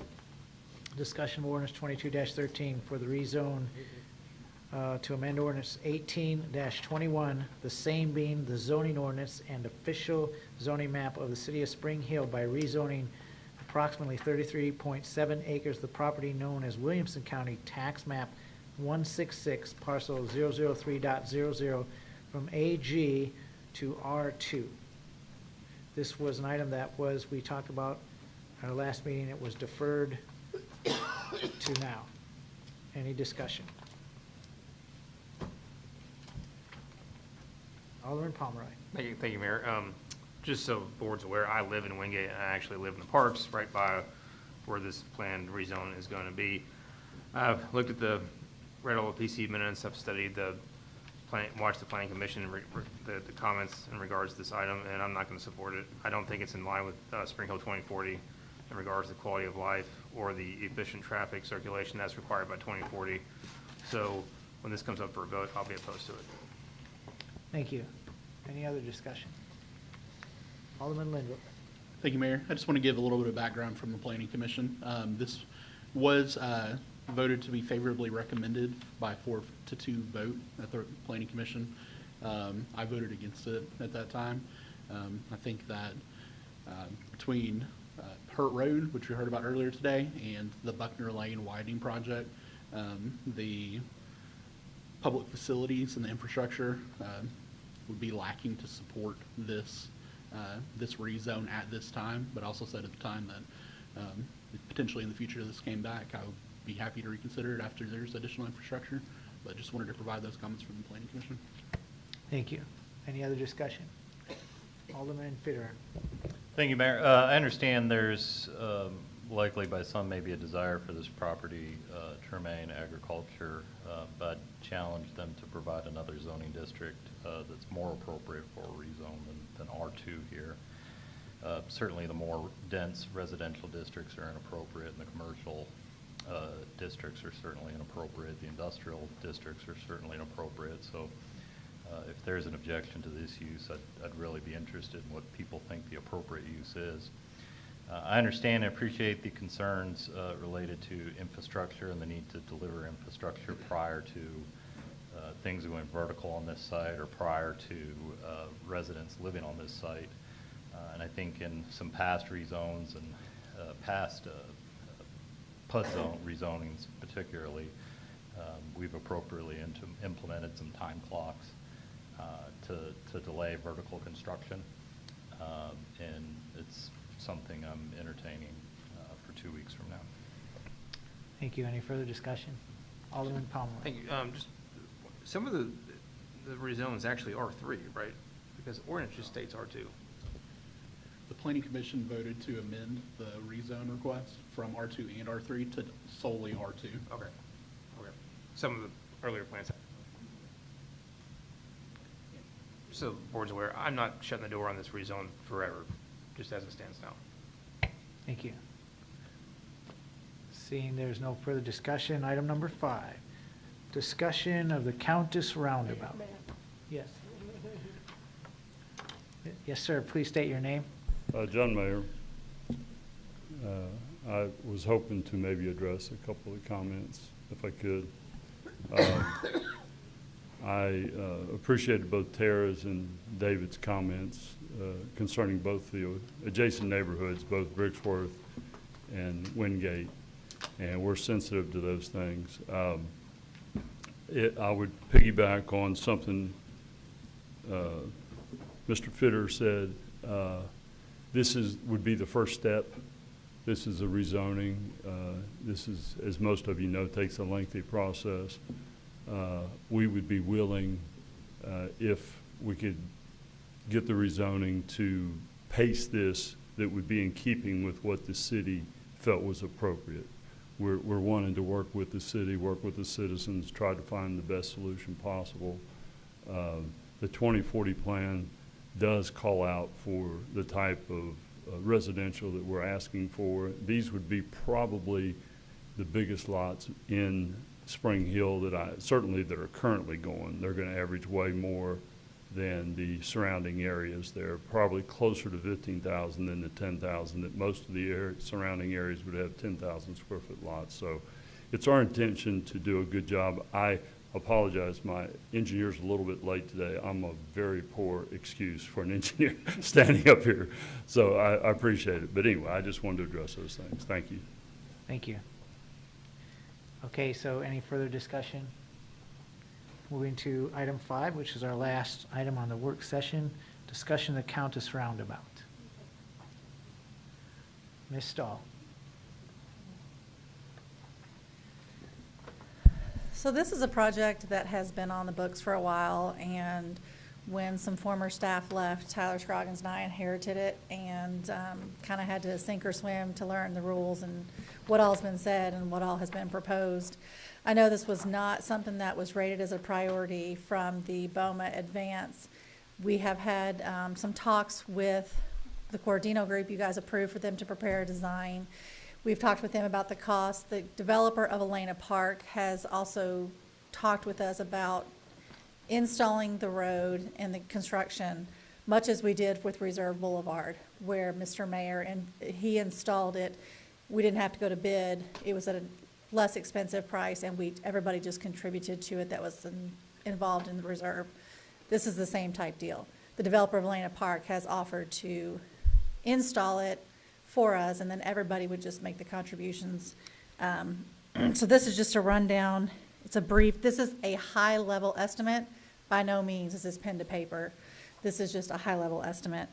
discussion of ordinance 22-13 for the rezone to amend ordinance 18-21, the same being the zoning ordinance and official zoning map of the city of Spring Hill by rezoning approximately 33.7 acres of the property known as Williamson County Tax Map 166, parcel 003.00 from AG to R2. This was an item that we talked about at our last meeting. It was deferred to now. Any discussion? Alderman Pomeroy. Thank you, Mayor. Just so the board's aware, I live in Wingate, and I actually live in the parks right by where this planned rezone is going to be. I've looked at read all the PC minutes, I've studied watched the planning commission, the comments in regards to this item, and I'm not going to support it. I don't think it's in line with Spring Hill 2040 in regards to quality of life or the efficient traffic circulation that's required by 2040. So when this comes up for a vote, I'll be opposed to it. Thank you. Any other discussion? Alderman Lindblom. Thank you, Mayor. I just want to give a little bit of background from the Planning Commission. This was voted to be favorably recommended by 4-2 vote at the Planning Commission. I voted against it at that time. I think that between Hurt Road, which we heard about earlier today, and the Buckner Lane widening project, the public facilities and the infrastructure would be lacking to support this rezone at this time, but also said at the time that potentially in the future this came back, I would be happy to reconsider it after there's additional infrastructure, but just wanted to provide those comments from the Planning Commission. Thank you. Any other discussion? Alderman Fitterer. Thank you, Mayor. I understand there's likely by some maybe a desire for this property to remain agriculture, but challenge them to provide another zoning district that's more appropriate for a rezone than R2 here. Certainly the more dense residential districts are inappropriate, and the commercial districts are certainly inappropriate. The industrial districts are certainly inappropriate. So if there's an objection to this use, I'd really be interested in what people think the appropriate use is. I understand and appreciate the concerns related to infrastructure and the need to deliver infrastructure prior to things going vertical on this site or prior to residents living on this site. And I think in some past rezones and past PUD zone rezonings particularly, we've appropriately implemented some time clocks to delay vertical construction. And it's something I'm entertaining for 2 weeks from now. Thank you. Any further discussion? Alderman Pomeroy. Thank you. Just some of the rezones actually R3, right? Because ordinance just states R2. The Planning Commission voted to amend the rezone request from R2 and R3 to solely R2. Okay. Okay. Some of the earlier plans. So the board's aware, I'm not shutting the door on this rezone forever, just as it stands now. Thank you. Seeing there's no further discussion, item number 5, discussion of the Countess Roundabout. Yes. Yes, sir. Please state your name. John Mayer. I was hoping to maybe address a couple of comments, if I could. I appreciated both Tara's and David's comments concerning both the adjacent neighborhoods, both Brixworth and Wingate, and we're sensitive to those things. I would piggyback on something Mr. Fitter said. This would be the first step. This is a rezoning. This is, as most of you know, takes a lengthy process. We would be willing, if we could get the rezoning, to pace this that would be in keeping with what the city felt was appropriate. We're wanting to work with the city, work with the citizens, try to find the best solution possible. The 2040 plan does call out for the type of residential that we're asking for. These would be probably the biggest lots in Spring Hill that are currently going. They're going to average way more than the surrounding areas. They're probably closer to 15,000 than the 10,000 that most of the surrounding areas would have 10,000 square foot lots. So it's our intention to do a good job. I apologize, my engineer's a little bit late today. I'm a very poor excuse for an engineer standing up here, so I appreciate it. But anyway, I just wanted to address those things. Thank you. Thank you. Okay, so any further discussion? Moving to item 5, which is our last item on the work session, discussion of the Countess Roundabout. Ms. Stahl. So this is a project that has been on the books for a while, and when some former staff left, Tyler Scroggins and I inherited it and kind of had to sink or swim to learn the rules and what all's been said and what all has been proposed. I know this was not something that was rated as a priority from the BOMA advance. We have had some talks with the Cordino group you guys approved for them to prepare a design. We've talked with them about the cost. The developer of Elena Park has also talked with us about installing the road and the construction, much as we did with Reserve Boulevard, where Mr. Mayor, and he installed it. We didn't have to go to bid. It was at a less expensive price, and everybody just contributed to it that was involved in the reserve. This is the same type deal. The developer of Elena Park has offered to install it for us, and then everybody would just make the contributions. So this is just a rundown. It's a brief, this is a high-level estimate. By no means is this pen to paper. This is just a high-level estimate.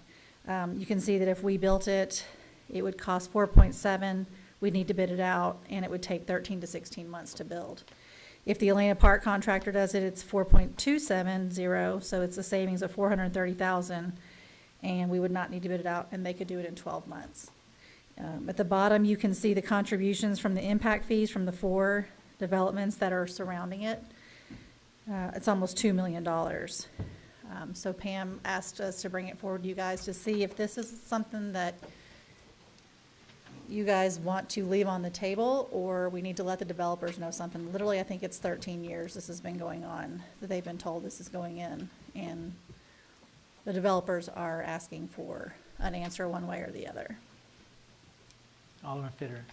You can see that if we built it, it would cost 4.7. We'd need to bid it out, and it would take 13 to 16 months to build. If the Elena Park contractor does it, it's 4.270, so it's a savings of 430,000, and we would not need to bid it out, and they could do it in 12 months. At the bottom, you can see the contributions from the impact fees from the 4 developments that are surrounding it. It's almost $2 million. So Pam asked us to bring it forward to you guys to see if this is something that you guys want to leave on the table, or we need to let the developers know something. Literally, I think it's 13 years this has been going on, that they've been told this is going in, and the developers are asking for an answer one way or the other. Alderman Fitter.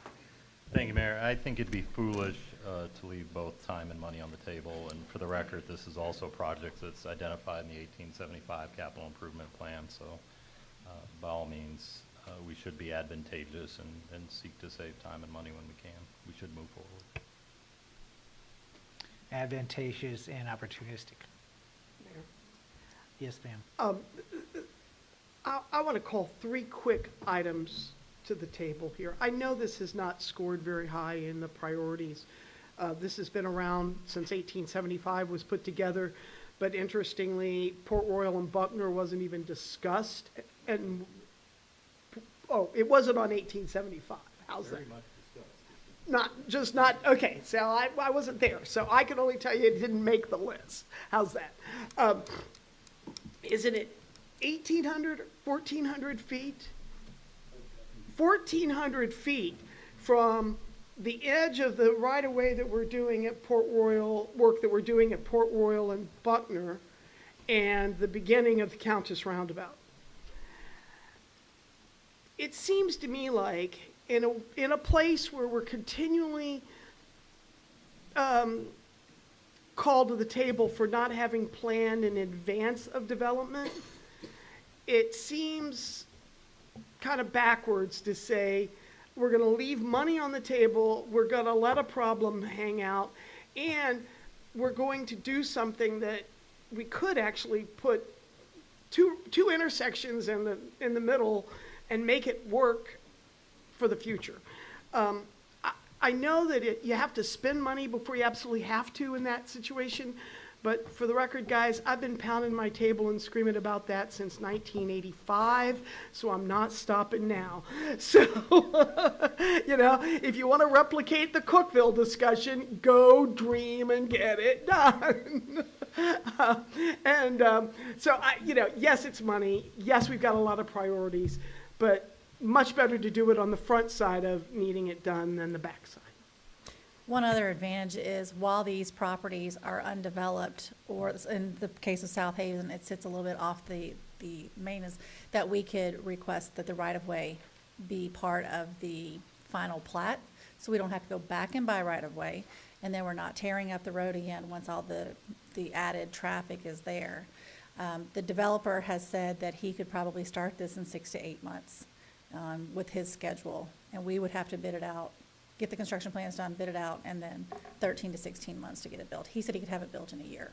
Thank you, Mayor. I think it'd be foolish to leave both time and money on the table. And for the record, this is also a project that's identified in the 1875 Capital Improvement Plan. So by all means, we should be advantageous and seek to save time and money when we can. We should move forward. Advantageous and opportunistic. Mayor. Yes, ma'am. I want to call 3 quick items to the table here. I know this has not scored very high in the priorities. This has been around since 1875 was put together, but interestingly, Port Royal and Buckner wasn't even discussed. And oh, it wasn't on 1875. How's that? Not, okay, so I wasn't there, so I can only tell you it didn't make the list. How's that? Isn't it 1,800, 1,400 feet? 1,400 feet from the edge of the right-of-way that we're doing at Port Royal, work that we're doing at Port Royal and Buckner, and the beginning of the Countess Roundabout. It seems to me like in a place where we're continually called to the table for not having planned in advance of development, it seems kind of backwards to say we're going to leave money on the table, we're going to let a problem hang out, and we're going to do something that we could actually put two intersections in the middle and make it work for the future. I know that you have to spend money before you absolutely have to in that situation, but for the record, guys, I've been pounding my table and screaming about that since 1985, so I'm not stopping now. So, you know, if you want to replicate the Cookeville discussion, go dream and get it done. So, yes, it's money. Yes, we've got a lot of priorities, but much better to do it on the front side of needing it done than the back side. One other advantage is while these properties are undeveloped, or in the case of South Haven, it sits a little bit off the main, is that we could request that the right-of-way be part of the final plat, so we don't have to go back and buy right-of-way. and then we're not tearing up the road again once all the added traffic is there. The developer has said that he could probably start this in 6 to 8 months with his schedule, and we would have to bid it out, get the construction plans done, bid it out, and then 13 to 16 months to get it built. He said he could have it built in a year.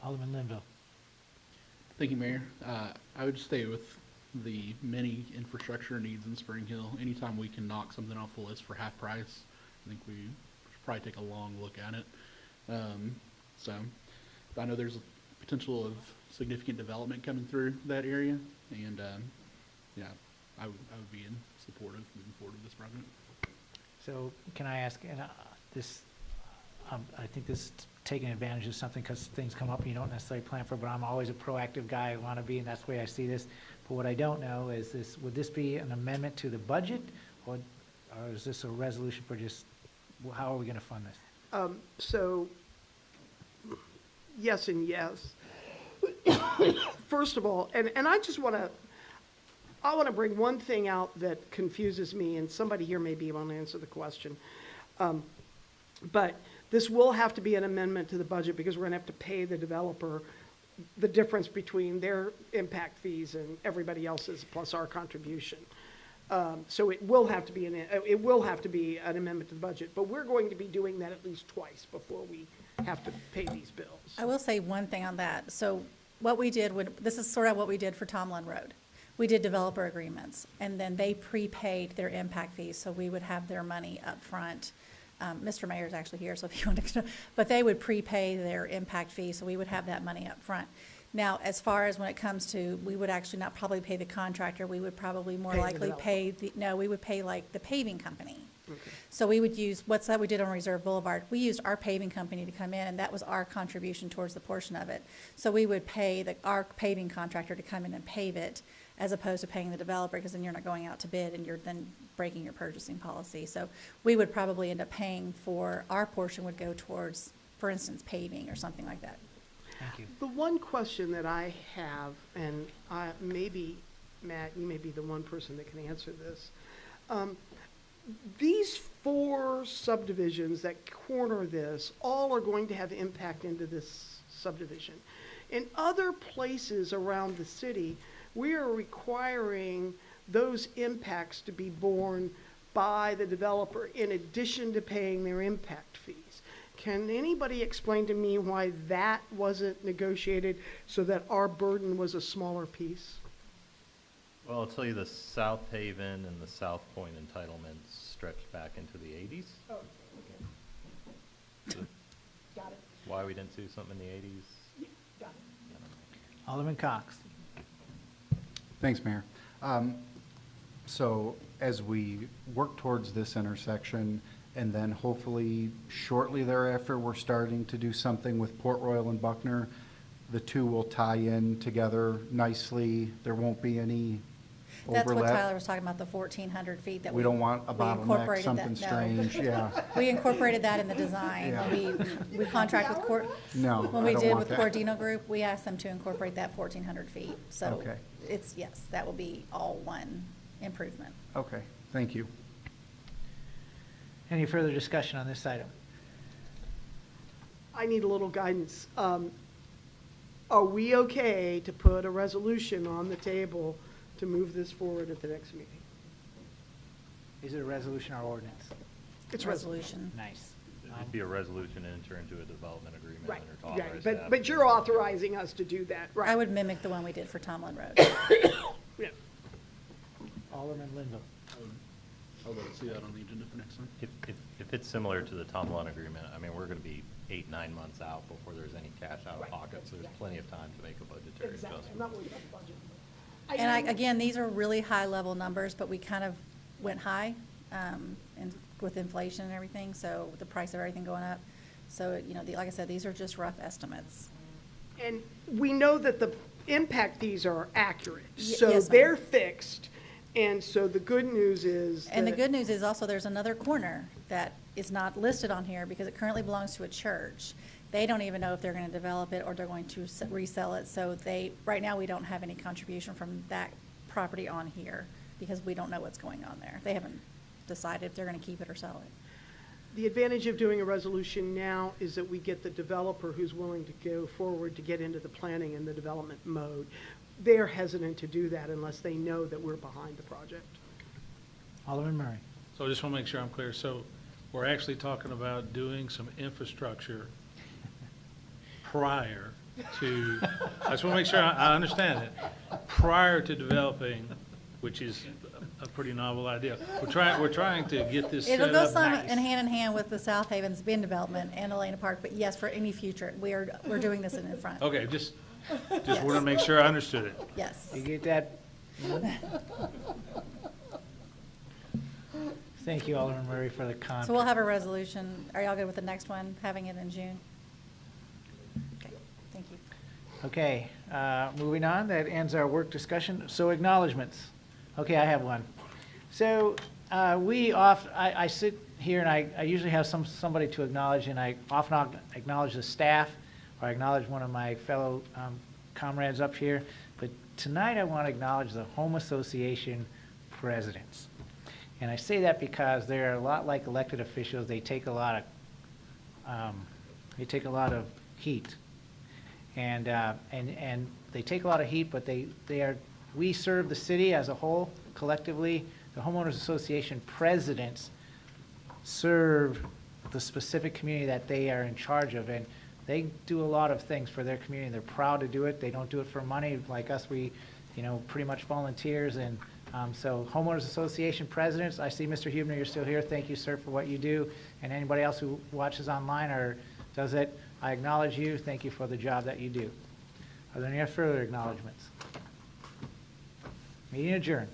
Alderman Linville. Thank you, Mayor. I would stay with the many infrastructure needs in Spring Hill. Anytime we can knock something off the list for half price, I think we should probably take a long look at it. So I know there's a potential of significant development coming through that area, and yeah, I would be in support of moving forward with this project. So can I ask, and I think this is taking advantage of something because things come up and you don't necessarily plan for, but I'm always a proactive guy. I want to be, and that's the way I see this. But what I don't know is this, would this be an amendment to the budget, or is this a resolution for just, how are we going to fund this? So, yes and yes. First of all, and I just want to bring one thing out that confuses me, and somebody here may be able to answer the question. But this will have to be an amendment to the budget because we're going to have to pay the developer the difference between their impact fees and everybody else's plus our contribution. So it will have to be an amendment to the budget, but we're going to be doing that at least twice before we have to pay these bills. I will say one thing on that. So what we did, this is sort of what we did for Tomlin Road. We did developer agreements, and then they prepaid their impact fees, so we would have their money up front. Mr. Mayor's actually here, so if you want to, but they would prepay their impact fee, so we would have that money up front. Now, as far as when it comes to, we would actually not probably pay the contractor, we would probably more likely pay we would pay like the paving company. Okay. So we would use, what's that we did on Reserve Boulevard? We used our paving company to come in, and that was our contribution towards the portion of it. So we would pay our paving contractor to come in and pave it, as opposed to paying the developer, because then you're not going out to bid and you're then breaking your purchasing policy. So we would probably end up paying for, our portion would go towards, for instance, paving or something like that. Thank you. The one question that I have, and maybe, Matt, you may be the one person that can answer this. These 4 subdivisions that corner this all are going to have impact into this subdivision. In other places around the city, we are requiring those impacts to be borne by the developer in addition to paying their impact fees. Can anybody explain to me why that wasn't negotiated so that our burden was a smaller piece? Well, I'll tell you the South Haven and the South Point entitlements stretch back into the 80s. Oh, okay. Got it. Why we didn't do something in the 80s? Yeah, got it. Alderman Cox. Thanks, Mayor. So as we work towards this intersection, and then hopefully shortly thereafter, we're starting to do something with Port Royal and Buckner. The two will tie in together nicely. There won't be any overlap. That's what Tyler was talking about, the 1,400 feet that we don't want a bottleneck, something strange, yeah. We incorporated that in the design. Yeah. We contract with No, when I we don't did want with that. Cordino Group, we asked them to incorporate that 1,400 feet. So Okay. it's, yes, that will be all one improvement. Okay, thank you. Any further discussion on this item? I need a little guidance. Are we okay to put a resolution on the table to move this forward at the next meeting? Is it a resolution or ordinance? It's resolution. Nice. It'd be a resolution and enter into a development agreement. Right, or to authorize right. staff But to you're do that. authorizing us to do that, right? I would mimic the one we did for Tomlin Road. Yeah. Alderman Linville. I'd like to see that on the agenda for next time. If it's similar to the Tomlin agreement, I mean, we're going to be 8-9 months out before there's any cash out of pocket, so there's plenty of time to make a budgetary Exactly. I'm adjustment. not worried about the budget. And again, these are really high-level numbers, but we kind of went high and with inflation and everything, so the price of everything going up. So, you know, like I said, these are just rough estimates. And we know that the impact fees are accurate, so yes, ma'am. they're fixed. And so the good news is And the that- good news is also there's another corner that is not listed on here because it currently belongs to a church. They don't even know if they're going to develop it or they're going to resell it. So right now we don't have any contribution from that property on here because we don't know what's going on there. They haven't decide if they're going to keep it or sell it. The advantage of doing a resolution now is that we get the developer who's willing to go forward to get into the planning and the development mode. They're hesitant to do that unless they know that we're behind the project. Alderman Murray. So I just want to make sure I'm clear. So we're actually talking about doing some infrastructure prior to, I just want to make sure I understand it, prior to developing, which is a pretty novel idea. We're trying to get this set It'll go up some nice. in hand with the South Haven's bin development and Elena Park, but yes, for any future, we're doing this in front. Okay, just Yes. want to make sure I understood it. Yes. You get that? Thank you, Alderman Murray, for the comment. So we'll have a resolution. Are y'all good with the next one, having it in June? Okay, thank you. Okay, moving on, that ends our work discussion. So acknowledgements. Okay, I have one. So I sit here and I usually have somebody to acknowledge, and I often acknowledge the staff, or I acknowledge one of my fellow comrades up here. But tonight I want to acknowledge the Home Association presidents. And I say that because they're a lot like elected officials. They take a lot of heat. And they take a lot of heat, but we serve the city as a whole, collectively. The Homeowners Association presidents serve the specific community that they are in charge of, and they do a lot of things for their community. They're proud to do it. They don't do it for money like us. We, pretty much volunteers. And so Homeowners Association presidents, I see Mr. Huebner, you're still here. Thank you, sir, for what you do. And anybody else who watches online or does it, I acknowledge you. Thank you for the job that you do. Are there any further acknowledgements? Meeting adjourned.